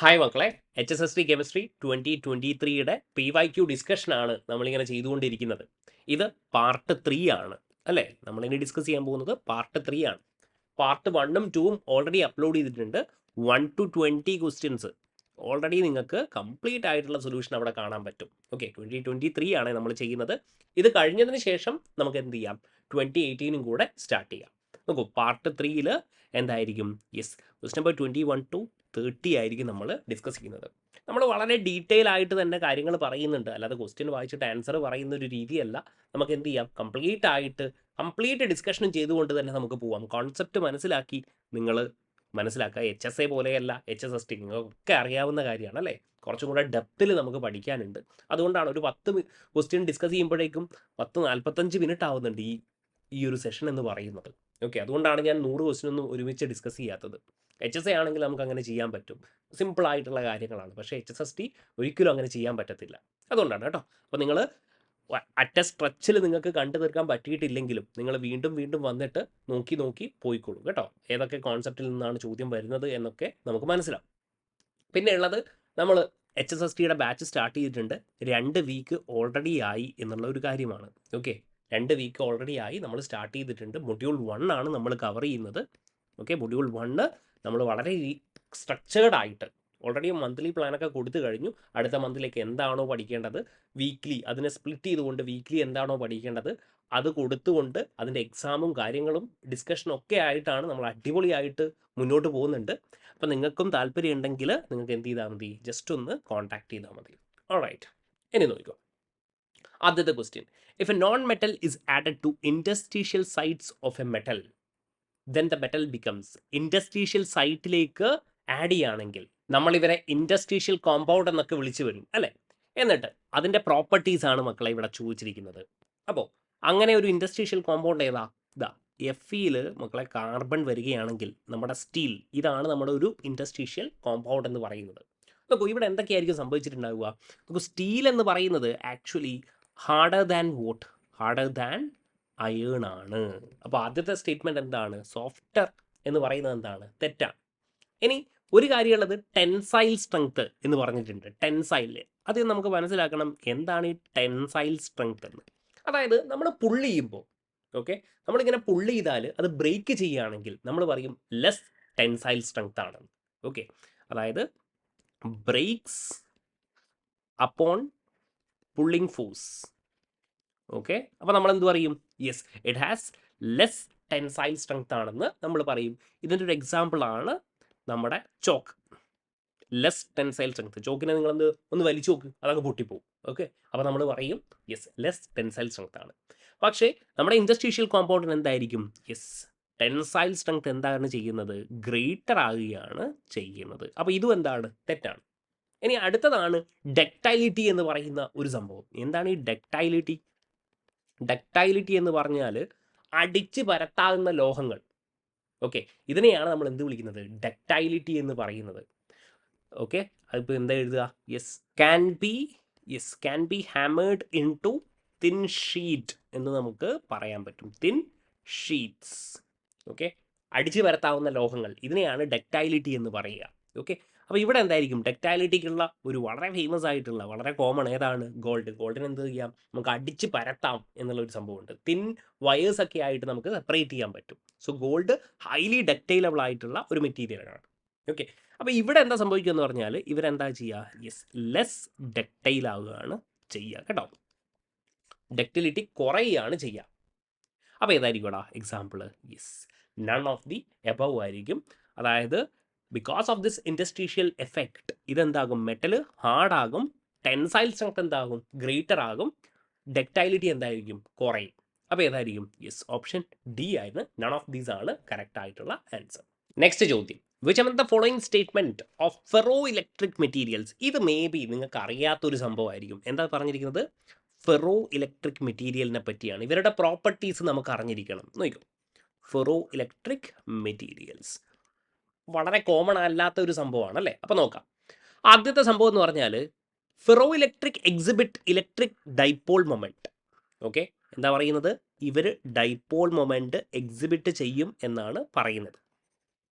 Hi മക്കളെ, HSST chemistry 2023യുടെ PYQ ഡിസ്കഷനാണ് നമ്മളിങ്ങനെ ചെയ്തുകൊണ്ടിരിക്കുന്നത്. ഇത് പാർട്ട് 3 ആണ് അല്ലേ? നമ്മളിനി ഡിസ്കസ് ചെയ്യാൻ പോകുന്നത് പാർട്ട് 3 ആണ്. പാർട്ട് 1ഉം 2ഉം ഓൾറെഡി അപ്ലോഡ് ചെയ്തിട്ടുണ്ട്. 1 to 20 ക്വസ്റ്റ്യൻസ് ഓൾറെഡി നിങ്ങൾക്ക് കംപ്ലീറ്റ് ആയിട്ടുള്ള സൊല്യൂഷൻ അവിടെ കാണാൻ പറ്റും. ഓക്കെ, 2023 ആണ് നമ്മൾ ചെയ്യുന്നത്. ഇത് കഴിഞ്ഞതിന് ശേഷം നമുക്ക് എന്ത് ചെയ്യാം, 2018 കൂടെ സ്റ്റാർട്ട് ചെയ്യാം. നോക്കൂ, പാർട്ട് 3യിൽ എന്തായിരിക്കും? യെസ്, ക്വസ്റ്റ്യൻ നമ്പർ 21 to 30 ആയിരിക്കും നമ്മൾ ഡിസ്കസ് ചെയ്യുന്നത്. നമ്മൾ വളരെ ഡീറ്റെയിൽ ആയിട്ട് തന്നെ കാര്യങ്ങൾ പറയുന്നുണ്ട്, അല്ലാതെ ക്വസ്റ്റ്യൻ വായിച്ചിട്ട് ആൻസർ പറയുന്ന ഒരു രീതിയല്ല. നമുക്ക് എന്ത് ചെയ്യാം, കംപ്ലീറ്റ് ഡിസ്കഷനും ചെയ്തുകൊണ്ട് തന്നെ നമുക്ക് പോവാം. കോൺസെപ്റ്റ് മനസ്സിലാക്കി നിങ്ങൾ മനസ്സിലാക്കുക. HSA പോലെയല്ല HSST, നിങ്ങൾക്കൊക്കെ അറിയാവുന്ന കാര്യമാണ് അല്ലേ? കുറച്ചും കൂടെ ഡെപ്തിൽ നമുക്ക് പഠിക്കാനുണ്ട്. അതുകൊണ്ടാണ് ഒരു 10 ക്വസ്റ്റ്യൻ ഡിസ്കസ് ചെയ്യുമ്പോഴേക്കും 10-45 മിനിറ്റ് ആവുന്നുണ്ട് ഈ ഒരു സെഷൻ എന്ന് പറയുന്നത്. ഓക്കെ, അതുകൊണ്ടാണ് ഞാൻ 100 ക്വസ്റ്റ്യൻ ഒന്നും ഒരുമിച്ച് ഡിസ്കസ് ചെയ്യാത്തത്. HSA ആണെങ്കിൽ നമുക്ക് അങ്ങനെ ചെയ്യാൻ പറ്റും, സിമ്പിൾ ആയിട്ടുള്ള കാര്യങ്ങളാണ്. പക്ഷേ HSST ഒരിക്കലും അങ്ങനെ ചെയ്യാൻ പറ്റത്തില്ല. അതുകൊണ്ടാണ് കേട്ടോ. അപ്പോൾ നിങ്ങൾ അറ്റ സ്ട്രെച്ചിൽ നിങ്ങൾക്ക് കണ്ടു തീർക്കാൻ പറ്റിയിട്ടില്ലെങ്കിലും നിങ്ങൾ വീണ്ടും വന്നിട്ട് നോക്കി പോയിക്കോളൂ കേട്ടോ. ഏതൊക്കെ കോൺസെപ്റ്റിൽ നിന്നാണ് ചോദ്യം വരുന്നത് എന്നൊക്കെ നമുക്ക് മനസ്സിലാവും. പിന്നെ ഉള്ളത്, നമ്മൾ HSSTയുടെ ബാച്ച് സ്റ്റാർട്ട് ചെയ്തിട്ടുണ്ട്. 2 വീക്ക് ഓൾറെഡി ആയി എന്നുള്ള ഒരു കാര്യമാണ്. ഓക്കെ, 2 വീക്ക് ഓൾറെഡി ആയി, നമ്മൾ സ്റ്റാർട്ട് ചെയ്തിട്ടുണ്ട്. മൊഡ്യൂൾ 1 ആണ് നമ്മൾ കവർ ചെയ്യുന്നത്. ഓക്കെ, മൊഡ്യൂൾ 1 നമ്മൾ വളരെ സ്ട്രക്ചേർഡ് ആയിട്ട് ഓൾറെഡി മന്ത്ലി പ്ലാനൊക്കെ കൊടുത്തു കഴിഞ്ഞു. അടുത്ത മന്തിലേക്ക് എന്താണോ പഠിക്കേണ്ടത്, വീക്ക്ലി അതിനെ സ്പ്ലിറ്റ് ചെയ്തുകൊണ്ട് വീക്ക്ലി എന്താണോ പഠിക്കേണ്ടത് അത് കൊടുത്തുകൊണ്ട് അതിൻ്റെ എക്സാമും കാര്യങ്ങളും ഡിസ്കഷനും ഒക്കെ ആയിട്ടാണ് നമ്മൾ അടിപൊളിയായിട്ട് മുന്നോട്ട് പോകുന്നുണ്ട്. അപ്പം നിങ്ങൾക്കും താല്പര്യം ഉണ്ടെങ്കിൽ നിങ്ങൾക്ക് എന്ത് ചെയ്താൽ മതി, ജസ്റ്റ് ഒന്ന് കോൺടാക്ട് ചെയ്താൽ മതി. ഓൾറൈറ്റ്, ഇനി നോക്കിക്കോ. ആദ്യത്തെ question, if a non metal is added to interstitial sites of a metal, then the metal becomes. Interstitial സൈറ്റിലേക്ക് ആഡ് ചെയ്യുകയാണെങ്കിൽ നമ്മൾ ഇവരെ ഇൻഡസ്ട്രീഷ്യൽ കോമ്പൗണ്ട് എന്നൊക്കെ വിളിച്ചു വരും അല്ലേ? എന്നിട്ട് അതിൻ്റെ പ്രോപ്പർട്ടീസ് ആണ് മക്കളെ ഇവിടെ ചോദിച്ചിരിക്കുന്നത്. അപ്പോൾ അങ്ങനെ ഒരു ഇൻഡസ്ട്രീഷ്യൽ കോമ്പൗണ്ട് ഏതാ? ഇതാ Fe-യിൽ മക്കളെ കാർബൺ വരികയാണെങ്കിൽ നമ്മുടെ സ്റ്റീൽ, ഇതാണ് നമ്മുടെ ഒരു ഇൻഡസ്ട്രീഷ്യൽ കോമ്പൗണ്ട് എന്ന് പറയുന്നത്. നോക്കൂ, ഇവിടെ എന്തൊക്കെയായിരിക്കും സംഭവിച്ചിട്ടുണ്ടാവുക? നോക്കൂ, സ്റ്റീൽ എന്ന് പറയുന്നത് ആക്ച്വലി ഹാർഡർ ദാൻ അയേൺ ആണ്. അപ്പോൾ ആദ്യത്തെ സ്റ്റേറ്റ്മെൻറ്റ് എന്താണ്? സോഫ്റ്റർ എന്ന് പറയുന്നത് എന്താണ്? തെറ്റാണ്. ഇനി ഒരു കാര്യമുള്ളത്, ടെൻസൈൽ സ്ട്രെങ്ത് എന്ന് പറഞ്ഞിട്ടുണ്ട്. ടെൻസൈൽ, അത് നമുക്ക് മനസ്സിലാക്കണം എന്താണ് ഈ ടെൻസൈൽ സ്ട്രെങ്ത് എന്ന്. അതായത് നമ്മൾ പുള്ള് ചെയ്യുമ്പോൾ, ഓക്കെ, നമ്മളിങ്ങനെ പുള്ള് ചെയ്താൽ അത് ബ്രേക്ക് ചെയ്യുകയാണെങ്കിൽ നമ്മൾ പറയും ലെസ് ടെൻസൈൽ സ്ട്രെങ്ത് ആണ്. ഓക്കെ, അതായത് breaks upon pulling force. Okay, അപ്പോൾ നമ്മൾ എന്ത് പറയും? Yes, it has less tensile strength ആണെന്ന് നമ്മൾ പറയും. ഇതിൻ്റെ ഒരു എക്സാമ്പിളാണ് നമ്മുടെ ചോക്ക്. ലെസ് ടെൻസൈൽ സ്ട്രെങ്ത്, ചോക്കിനെ നിങ്ങൾ ഒന്ന് വലിച്ചു നോക്ക്, അതങ്ങ് പൊട്ടിപ്പോവും. ഓക്കെ, അപ്പോൾ നമ്മൾ പറയും യെസ്, ലെസ് ടെൻസൈൽ സ്ട്രെങ്ത് ആണ്. പക്ഷേ നമ്മുടെ ഇൻഡസ്ട്രീഷ്യൽ കോമ്പൗണ്ടിന് എന്തായിരിക്കും? യെസ്, ടെൻസൈൽ സ്ട്രെങ്ത് എന്താണ് ചെയ്യുന്നത്? ഗ്രേറ്റർ ആകുകയാണ് ചെയ്യുന്നത്. അപ്പോൾ ഇതും എന്താണ്? തെറ്റാണ്. ഇനി അടുത്തതാണ് ഡക്ടൈലിറ്റി എന്ന് പറയുന്ന ഒരു സംഭവം. എന്താണ് ഈ ഡക്ടൈലിറ്റി? ഡക്ടൈലിറ്റി എന്ന് പറഞ്ഞാൽ അടിച്ച് പരത്താവുന്ന ലോഹങ്ങൾ. ഓക്കെ, ഇതിനെയാണ് നമ്മൾ എന്ത് വിളിക്കുന്നത്? ഡക്ടൈലിറ്റി എന്ന് പറയുന്നത്. ഓക്കെ, അതിപ്പോൾ എന്താ എഴുതുക? Yes, can be hammered into thin sheet എന്ന് നമുക്ക് പറയാൻ പറ്റും. Thin sheets. ഓക്കെ, അടിച്ചു പരത്താവുന്ന ലോഹങ്ങൾ, ഇതിനെയാണ് ഡക്ടൈലിറ്റി എന്ന് പറയുക. ഓക്കെ, അപ്പോൾ ഇവിടെ എന്തായിരിക്കും? ഡക്ടൈലിറ്റിക്കുള്ള ഒരു വളരെ ഫേമസ് ആയിട്ടുള്ള, വളരെ കോമൺ ഏതാണ്? ഗോൾഡിന് എന്ത് ചെയ്യാം? നമുക്ക് അടിച്ച് പരത്താം എന്നുള്ളൊരു സംഭവമുണ്ട്. തിൻ വയേഴ്സ് ഒക്കെ ആയിട്ട് നമുക്ക് സെപ്പറേറ്റ് ചെയ്യാൻ പറ്റും. സോ ഗോൾഡ് ഹൈലി ഡക്റ്റൈലബിൾ ആയിട്ടുള്ള ഒരു മെറ്റീരിയലാണ്. ഓക്കെ, അപ്പോൾ ഇവിടെ എന്താ സംഭവിക്കുക എന്ന് പറഞ്ഞാൽ ഇവരെന്താ ചെയ്യുക? യെസ്, ലെസ് ഡക്റ്റൈൽ ആവുകയാണ് ചെയ്യുക കേട്ടോ. ഡക്റ്റിലിറ്റി കുറയുകയാണ് ചെയ്യുക. അപ്പോൾ ഏതായിരിക്കും example? Yes, none of the above ആയിരിക്കും. അതായത് because of this interstitial effect ഇതെന്താകും? മെറ്റൽ ഹാർഡാകും, ടെൻസൈൽ സ്ട്രെങ്ത് എന്താകും? ഗ്രേറ്റർ ആകും, ഡക്ടൈലിറ്റി എന്തായിരിക്കും? കുറയും. അപ്പോൾ ഏതായിരിക്കും? യെസ്, ഓപ്ഷൻ ഡി ആയിരുന്നു. നൺ ഓഫ് ദീസ് ആണ് കറക്റ്റ് ആയിട്ടുള്ള ആൻസർ. നെക്സ്റ്റ് ചോദ്യം, which among the following statement of ferroelectric materials? ഇത് മേ ബി നിങ്ങൾക്ക് അറിയാത്തൊരു സംഭവമായിരിക്കും. എന്താ പറഞ്ഞിരിക്കുന്നത്? ഫെറോ ഇലക്ട്രിക് മെറ്റീരിയലിനെ പറ്റിയാണ്. ഇവരുടെ പ്രോപ്പർട്ടീസ് നമുക്ക് അറിഞ്ഞിരിക്കണം. നോക്കൂ, ഫെറോ ഇലക്ട്രിക് മെറ്റീരിയൽസ് വളരെ കോമൺ അല്ലാത്ത ഒരു സംഭവമാണ് അല്ലേ? അപ്പോൾ നോക്കാം. ആദ്യത്തെ സംഭവം എന്ന് പറഞ്ഞാൽ ferro electric exhibit electric dipole moment. Okay, എന്താ പറയുന്നത്? ഇവർ ഡൈപോൾ മൊമെൻറ്റ് എക്സിബിറ്റ് ചെയ്യും എന്നാണ് പറയുന്നത്.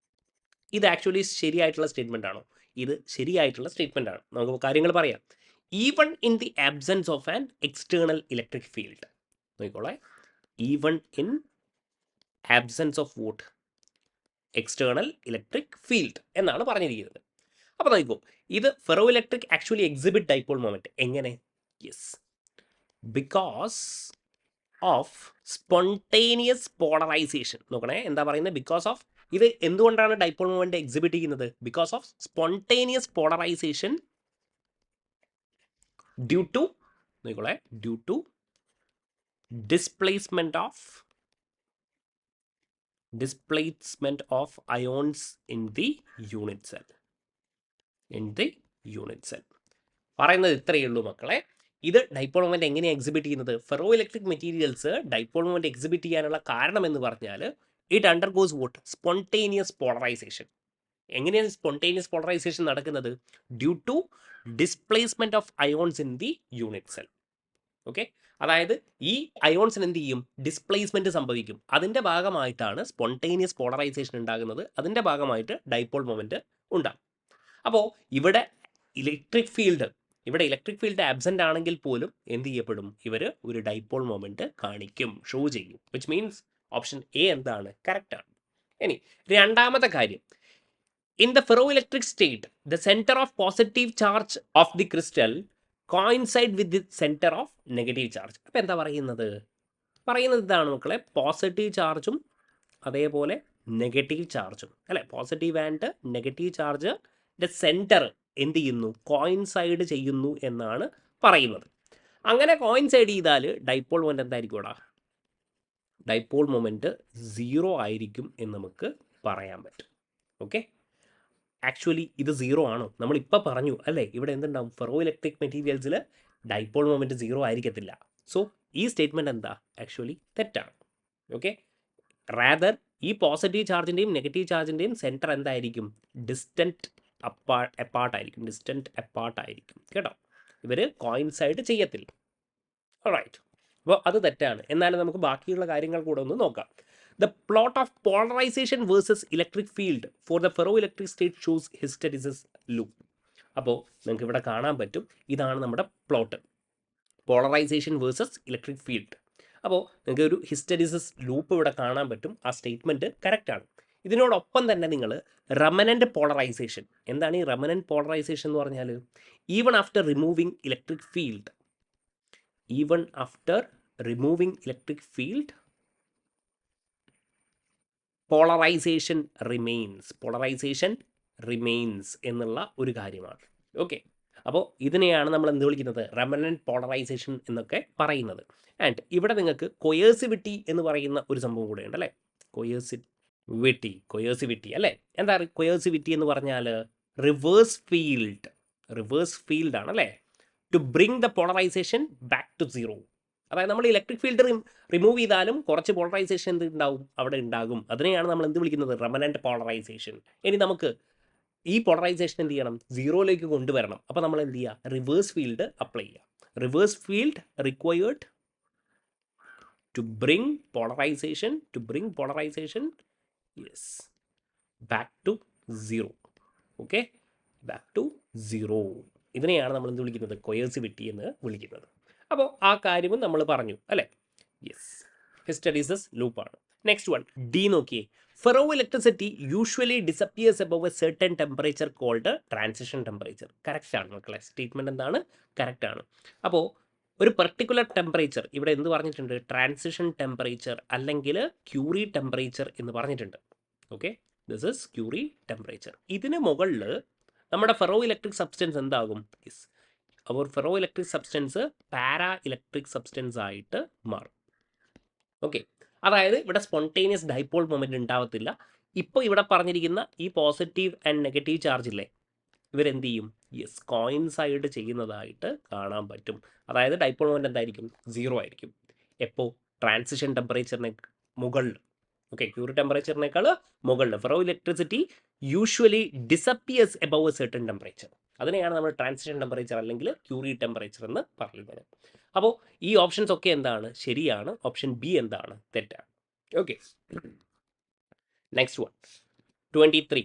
ഇത് ആക്ച്വലി ശരിയായിട്ടുള്ള സ്റ്റേറ്റ്മെൻ്റ് ആണോ? ഇത് ശരിയായിട്ടുള്ള സ്റ്റേറ്റ്മെൻ്റ് ആണ്. നമുക്ക് കാര്യങ്ങൾ പറയാം. Even in the absence of an external electric field, നോക്കിക്കോളെ, even in absence of what external electric field എന്നാണ് പറഞ്ഞിരിക്കുന്നത്. അപ്പോൾ നോക്കൂ, ഇത് ferroelectric actually exhibit dipole moment. എങ്ങനെ? Yes, because of spontaneous polarisation. നോക്കണേ, എന്താ പറയുന്നത്? ബിക്കോസ് ഓഫ്, ഇത് എന്തുകൊണ്ടാണ് ഡൈപോൾ മൊമെന്റ് എക്സിബിറ്റ് ചെയ്യുന്നത്? Because of spontaneous polarisation due to, നോക്കോളെ, due to displacement of ions in the unit cell. പറയുന്നത് ഇത്രയേ ഉള്ളൂ മക്കളെ. ഇത് ഡൈപോൾ മൊമെന്റ് എങ്ങനെയാണ് എക്സിബിറ്റ് ചെയ്യുന്നത്? Ferro electric materials dipole moment exhibit ചെയ്യാനുള്ള കാരണം എന്ന് പറഞ്ഞാൽ it undergoes what? Spontaneous polarization. എങ്ങനെയാണ് സ്പോണ്ടേനിയസ് പോളറൈസേഷൻ നടക്കുന്നത്? Due to displacement of ions in the unit cell. Okay, അതായത് ഈ അയോൺസിന് എന്ത് ചെയ്യും? ഡിസ്പ്ലേസ്മെന്റ് സംഭവിക്കും. അതിൻ്റെ ഭാഗമായിട്ടാണ് സ്പോണ്ടേനിയസ് പോളറൈസേഷൻ ഉണ്ടാകുന്നത്. അതിൻ്റെ ഭാഗമായിട്ട് ഡൈപോൾ മൊമെന്റ് ഉണ്ടാകും. അപ്പോൾ ഇവിടെ ഇലക്ട്രിക് ഫീൽഡ് ആബ്സെൻ്റ് ആണെങ്കിൽ പോലും എന്ത് ചെയ്യപ്പെടും? ഇവർ ഒരു ഡൈപോൾ മൊമെന്റ് കാണിക്കും, ഷോ ചെയ്യും. വിച്ച് മീൻസ് ഓപ്ഷൻ എ എന്താണ്? കറക്റ്റ് ആണ്. ഇനി രണ്ടാമത്തെ കാര്യം, in the ferro electric state the centre of positive charge of the crystal coincide with the centre of negative charge. അപ്പോൾ എന്താ പറയുന്നത് ഇതാണ് മക്കളെ, പോസിറ്റീവ് ചാർജും അതേപോലെ നെഗറ്റീവ് ചാർജും, അല്ലെ, positive and negative charge centre എന്ത് ചെയ്യുന്നു? കോയിൻസൈഡ് ചെയ്യുന്നു എന്നാണ് പറയുന്നത്. അങ്ങനെ കോയിൻസൈഡ് ചെയ്താൽ ഡൈപോൾ മൊമെന്റ് എന്തായിരിക്കും? ഡൈപോൾ മൊമെന്റ് 0 ആയിരിക്കും എന്ന് നമുക്ക് പറയാൻ പറ്റും. ഓക്കെ, ആക്ച്വലി ഇത് 0 ആണോ? നമ്മളിപ്പോൾ പറഞ്ഞു അല്ലേ, ഇവിടെ എന്തുണ്ടാവും? ഫെറോ ഇലക്ട്രിക് മെറ്റീരിയൽസിൽ ഡൈപോൾ മൊമെന്റ് 0 ആയിരിക്കത്തില്ല. സോ ഈ സ്റ്റേറ്റ്മെന്റ് എന്താ? ആക്ച്വലി തെറ്റാണ്. ഓക്കെ, റാദർ ഈ പോസിറ്റീവ് ചാർജിൻ്റെയും നെഗറ്റീവ് ചാർജിൻ്റെയും സെൻറ്റർ എന്തായിരിക്കും? ഡിസ്റ്റൻറ്റ് അപ്പാർട്ടായിരിക്കും കേട്ടോ. ഇവർ കോയിൻസൈഡ് ചെയ്യത്തില്ല. റൈറ്റ്, അപ്പോൾ അത് തെറ്റാണ്. എന്നാലും നമുക്ക് ബാക്കിയുള്ള കാര്യങ്ങൾ കൂടെ ഒന്ന് നോക്കാം. The plot of polarisation versus electric field for the ferro electric state shows hysteresis loop. അപ്പോൾ നിങ്ങൾക്ക് ഇവിടെ കാണാൻ പറ്റും, ഇതാണ് നമ്മുടെ plot, polarisation versus electric field. അപ്പോൾ നിങ്ങൾക്ക് ഒരു ഹിസ്റ്റെറിസിസ് ലൂപ്പ് ഇവിടെ കാണാൻ പറ്റും. ആ സ്റ്റേറ്റ്മെൻറ്റ് കറക്റ്റാണ്. ഇതിനോടൊപ്പം തന്നെ നിങ്ങൾ റെമനൻ്റ് പോളറൈസേഷൻ, എന്താണ് ഈ റെമനൻ്റ് പോളറൈസേഷൻ എന്ന് പറഞ്ഞാൽ? Even after removing electric field polarisation remains എന്നുള്ള ഒരു കാര്യമാണ്. ഓക്കെ, അപ്പോൾ ഇതിനെയാണ് നമ്മൾ എന്ത് വിളിക്കുന്നത്? റെമനൻ്റ് പോളറൈസേഷൻ എന്നൊക്കെ പറയുന്നത്. ആൻഡ് ഇവിടെ നിങ്ങൾക്ക് കൊയേഴ്സിവിറ്റി എന്ന് പറയുന്ന ഒരു സംഭവം കൂടെ ഉണ്ട്, അല്ലേ? കൊയേഴ്സിവിറ്റി അല്ലേ? എന്താ കൊയേഴ്സിവിറ്റി എന്ന് പറഞ്ഞാൽ? റിവേഴ്സ് ഫീൽഡ് ആണ്, അല്ലേ? To bring the polarization back to 0. അതായത് നമ്മൾ ഇലക്ട്രിക് ഫീൽഡ് റിമൂവ് ചെയ്താലും കുറച്ച് പോളറൈസേഷൻ എന്ത് ഉണ്ടാവും? അവിടെ ഉണ്ടാകും. അതിനെയാണ് നമ്മൾ എന്ത് വിളിക്കുന്നത്? Remnant polarisation. ഇനി നമുക്ക് ഈ പോളറൈസേഷൻ എന്ത് ചെയ്യണം? 0ലേക്ക് കൊണ്ടുവരണം. അപ്പോൾ നമ്മൾ എന്ത് ചെയ്യുക? റിവേഴ്സ് ഫീൽഡ് അപ്ലൈ ചെയ്യുക. Reverse field required to bring polarization yes back to 0. Okay, back to 0. ഇതിനെയാണ് നമ്മൾ എന്ത് വിളിക്കുന്നത്? കൊയേഴ്സിവിറ്റി എന്ന് വിളിക്കുന്നത്. അപ്പോൾ ആ കാര്യവും നമ്മൾ പറഞ്ഞു അല്ലേ? യെസ്, ഹിസ്റ്റെറിസിസ് ലൂപ്പാണ്. നെക്സ്റ്റ് വൺ, ഡി നോക്കിയേ. Ferro electricity usually disappears above a certain temperature called transition temperature. Correct ആണ് മക്കളെ, സ്റ്റേറ്റ്മെന്റ് എന്താണ്? കറക്റ്റ് ആണ്. അപ്പോൾ ഒരു പെർട്ടിക്കുലർ ടെമ്പറേച്ചർ ഇവിടെ എന്ത് പറഞ്ഞിട്ടുണ്ട്? ട്രാൻസിഷൻ ടെമ്പറേച്ചർ അല്ലെങ്കിൽ ക്യൂറി ടെമ്പറേച്ചർ എന്ന് പറഞ്ഞിട്ടുണ്ട്. Okay, this is Curie temperature. ഇതിന് മുകളിൽ നമ്മുടെ ഫെറോ ഇലക്ട്രിക് സബ്സ്റ്റൻസ് എന്താകും? യെസ്, അവർ ferroelectric substance paraelectric substance ആയിട്ട് മാറും. ഓക്കെ, അതായത് ഇവിടെ സ്പോണ്ടേനിയസ് ഡൈപോൾ മൊമെന്റ് ഉണ്ടാവത്തില്ല. ഇപ്പോൾ ഇവിടെ പറഞ്ഞിരിക്കുന്ന ഈ പോസിറ്റീവ് ആൻഡ് നെഗറ്റീവ് ചാർജ് ഇല്ലേ, ഇവരെന്ത് ചെയ്യും? യെസ്, കോയിൻസൈഡ് ചെയ്യുന്നതായിട്ട് കാണാൻ പറ്റും. അതായത് ഡൈപോൾ മൊമെന്റ് എന്തായിരിക്കും? 0 ആയിരിക്കും. എപ്പോൾ? ട്രാൻസിഷൻ ടെമ്പറേച്ചറിന് മുകളിൽ. ഓക്കെ, ക്യൂറി ടെമ്പറേച്ചറിനേക്കാൾ മുകളിൽ ferro electricity usually disappears above A certain temperature. അതിനെയാണ് നമ്മൾ ട്രാൻസിഷൻ ടെമ്പറേച്ചർ അല്ലെങ്കിൽ ക്യൂറി ടെമ്പറേച്ചർ എന്ന് പറയുന്നത്. അപ്പോൾ ഈ ഓപ്ഷൻസ് ഒക്കെ എന്താണ്? ശരിയാണ്. ഓപ്ഷൻ ബി എന്താണ്? തെറ്റാണ്. Okay, next one 23.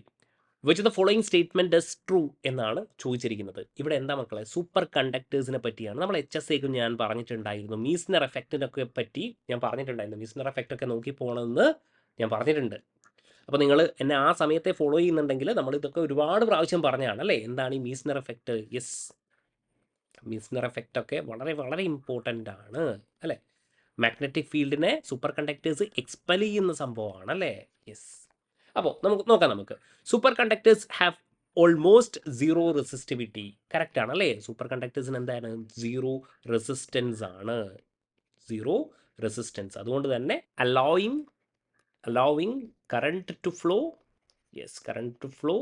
Which the following statement is true എന്നാണ് ചോദിച്ചിരിക്കുന്നത്. ഇവിടെ എന്താ മക്കളെ, സൂപ്പർ കണ്ടക്ടേഴ്സിനെ പറ്റിയാണ്. നമ്മൾ HSAക്കും ഞാൻ പറഞ്ഞിട്ടുണ്ടായിരുന്നു, മീസ്നർ എഫക്റ്റിനൊക്കെ പറ്റി ഞാൻ പറഞ്ഞിട്ടുണ്ടായിരുന്നു. മീസ്നർ എഫക്റ്റ് ഒക്കെ നോക്കി പോകണമെന്ന് ഞാൻ പറഞ്ഞിട്ടുണ്ട്. അപ്പോൾ നിങ്ങൾ എന്നെ ആ സമയത്തെ ഫോളോ ചെയ്യുന്നുണ്ടെങ്കിൽ നമ്മൾ ഇതൊക്കെ ഒരുപാട് പ്രാവശ്യം പറഞ്ഞതാണ് അല്ലേ. എന്താണ് ഈ Meissner effect? Yes, Meissner effect ഒക്കെ വളരെ വളരെ ഇമ്പോർട്ടൻ്റ് ആണ് അല്ലേ. മാഗ്നറ്റിക് ഫീൽഡിനെ സൂപ്പർ കണ്ടക്ടേഴ്സ് എക്സ്പെൽ ചെയ്യുന്ന സംഭവമാണ് അല്ലേ. യെസ്. അപ്പോൾ നമുക്ക് super conductors have almost zero resistivity. Correct ആണ് അല്ലേ. സൂപ്പർ കണ്ടക്ടേഴ്സിന് എന്താണ്? സീറോ റെസിസ്റ്റൻസ് ആണ്. Zero resistance. അതുകൊണ്ട് തന്നെ allowing current to flow, yes, current to flow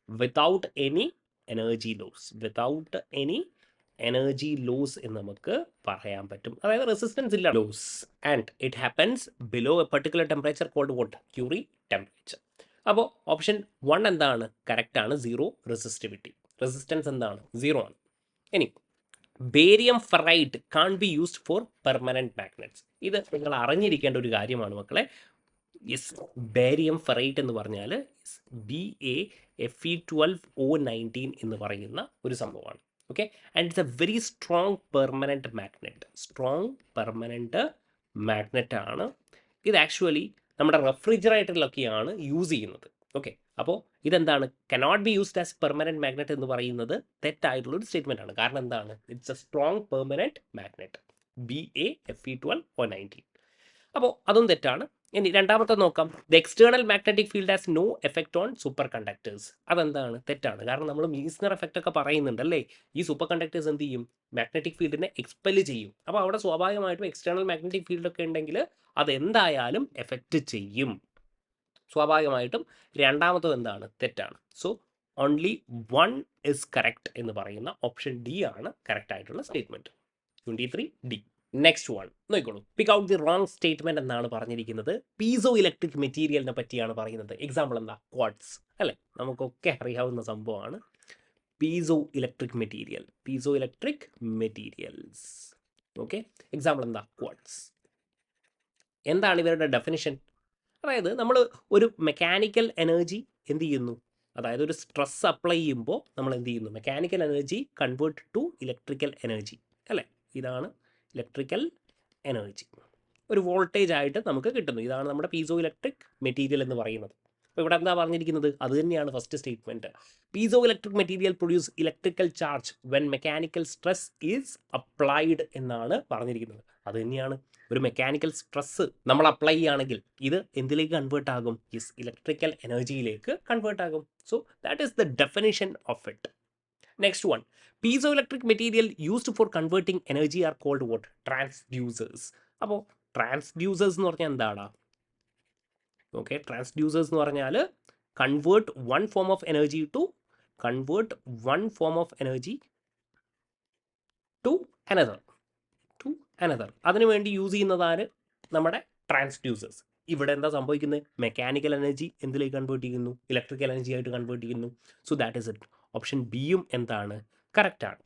without any energy loss, എന്ന് നമുക്ക് പറയാൻ പറ്റും. അതായത് റെസിസ്റ്റൻസ് ഇല്ല, loss. And it happens below a particular temperature called what? Curie temperature. അപ്പോൾ ഓപ്ഷൻ 1 എന്താണ്? കറക്റ്റ് ആണ്. Zero resistivity. റെസിസ്റ്റൻസ് എന്താണ്? സീറോ ആണ്. ഇനി barium ferrite can be used for permanent magnets. ഇത് നിങ്ങൾ അറിഞ്ഞിരിക്കേണ്ട ഒരു കാര്യമാണ് മക്കളെ. യെസ്, ബേരിയം ഫെറൈറ്റ് എന്ന് പറഞ്ഞാൽ BaFe12O19 എന്ന് പറയുന്ന ഒരു സംഭവമാണ്. Okay, and it's A very strong permanent magnet ആണ്. ഇത് ആക്ച്വലി നമ്മുടെ റെഫ്രിജറേറ്ററിലൊക്കെയാണ് യൂസ് ചെയ്യുന്നത്. ഓക്കെ, അപ്പോൾ ഇതെന്താണ്? Cannot be used as permanent magnet എന്ന് പറയുന്നത് തെറ്റായിട്ടുള്ളൊരു സ്റ്റേറ്റ്മെൻ്റ് ആണ്. കാരണം എന്താണ്? It's a strong permanent magnet, BaFe12O19. അപ്പോൾ അതും തെറ്റാണ്. ഇനി രണ്ടാമത്തെ നോക്കാം. The external magnetic field has no effect on super conductors. അതെന്താണ്? തെറ്റാണ്. കാരണം നമ്മൾ മീസ്നർ എഫക്റ്റ് ഒക്കെ പറയുന്നുണ്ടല്ലേ. ഈ സൂപ്പർ കണ്ടക്ടേഴ്സ് എന്ത് ചെയ്യും? മാഗ്നറ്റിക് ഫീൽഡിനെ എക്സ്പെൽ ചെയ്യും. അപ്പോൾ അവിടെ സ്വാഭാവികമായിട്ടും എക്സ്റ്റേണൽ മാഗ്നറ്റിക് ഫീൽഡൊക്കെ ഉണ്ടെങ്കിൽ അതെന്തായാലും എഫക്റ്റ് ചെയ്യും സ്വാഭാവികമായിട്ടും. രണ്ടാമത്തത് എന്താണ്? തെറ്റാണ്. സോ ഓൺലി 1 ഇസ് കറക്റ്റ് എന്ന് പറയുന്ന ഓപ്ഷൻ ഡി ആണ് കറക്റ്റ് ആയിട്ടുള്ള സ്റ്റേറ്റ്മെൻറ്റ്. 23D. നെക്സ്റ്റ് വൺ നോക്കിക്കോളൂ. Pick out the wrong statement എന്നാണ് പറഞ്ഞിരിക്കുന്നത്. പീസോ ഇലക്ട്രിക് മെറ്റീരിയലിനെ പറ്റിയാണ് പറയുന്നത്. എക്സാമ്പിൾ എന്താ? ക്വാർട്സ് അല്ലേ, നമുക്കൊക്കെ അറിയാവുന്ന സംഭവമാണ്. Piezo electric materials. Okay, example എന്താ? ക്വാർട്സ്. എന്താണ് ഇവരുടെ ഡെഫിനിഷൻ? അതായത് നമ്മൾ ഒരു മെക്കാനിക്കൽ എനർജി എന്ത് ചെയ്യുന്നു? അതായത് ഒരു സ്ട്രെസ് അപ്ലൈ ചെയ്യുമ്പോൾ നമ്മൾ എന്ത് ചെയ്യുന്നു? Mechanical energy convert to electrical energy അല്ലേ. ഇതാണ് ഇലക്ട്രിക്കൽ എനർജി. ഒരു വോൾട്ടേജ് ആയിട്ട് നമുക്ക് കിട്ടുന്നു. ഇതാണ് നമ്മുടെ പീസോ ഇലക്ട്രിക് മെറ്റീരിയൽ എന്ന് പറയുന്നത്. അപ്പോൾ ഇവിടെ എന്താ പറഞ്ഞിരിക്കുന്നത്? അത് തന്നെയാണ് first statement. Piezo electric material produce electrical charge when mechanical stress is applied എന്നാണ് പറഞ്ഞിരിക്കുന്നത്. അത് തന്നെയാണ്. ഒരു മെക്കാനിക്കൽ സ്ട്രെസ് നമ്മൾ അപ്ലൈ ചെയ്യുകയാണെങ്കിൽ ഇത് എന്തിലേക്ക് കൺവേർട്ട് ആകും? യെസ്, ഇലക്ട്രിക്കൽ എനർജിയിലേക്ക് കൺവേർട്ട് ആകും. So that is the definition of it. Next one, piezoelectric material used for converting energy are called what? Transducers. അപ്പോൾ ട്രാൻസ്ഡ്യൂസേഴ്സ് എന്ന് പറഞ്ഞാൽ എന്താണ്? ഓക്കെ, ട്രാൻസ്ഡ്യൂസേഴ്സ് എന്ന് പറഞ്ഞാൽ convert one form of energy to another. അതിനുവേണ്ടി use ചെയ്യുന്നതാണ് നമ്മുടെ ട്രാൻസ്ഡ്യൂസേഴ്സ്. ഇവിടെ എന്താ സംഭവിക്കുന്നത്? മെക്കാനിക്കൽ എനർജി എന്തിലേക്ക് കൺവേർട്ട് ചെയ്യുന്നു? ഇലക്ട്രിക്കൽ എനർജി ആയിട്ട് കൺവേർട്ട് ചെയ്യുന്നു. So that is it. Option ബിയും എന്താണ്? കറക്റ്റാണ്.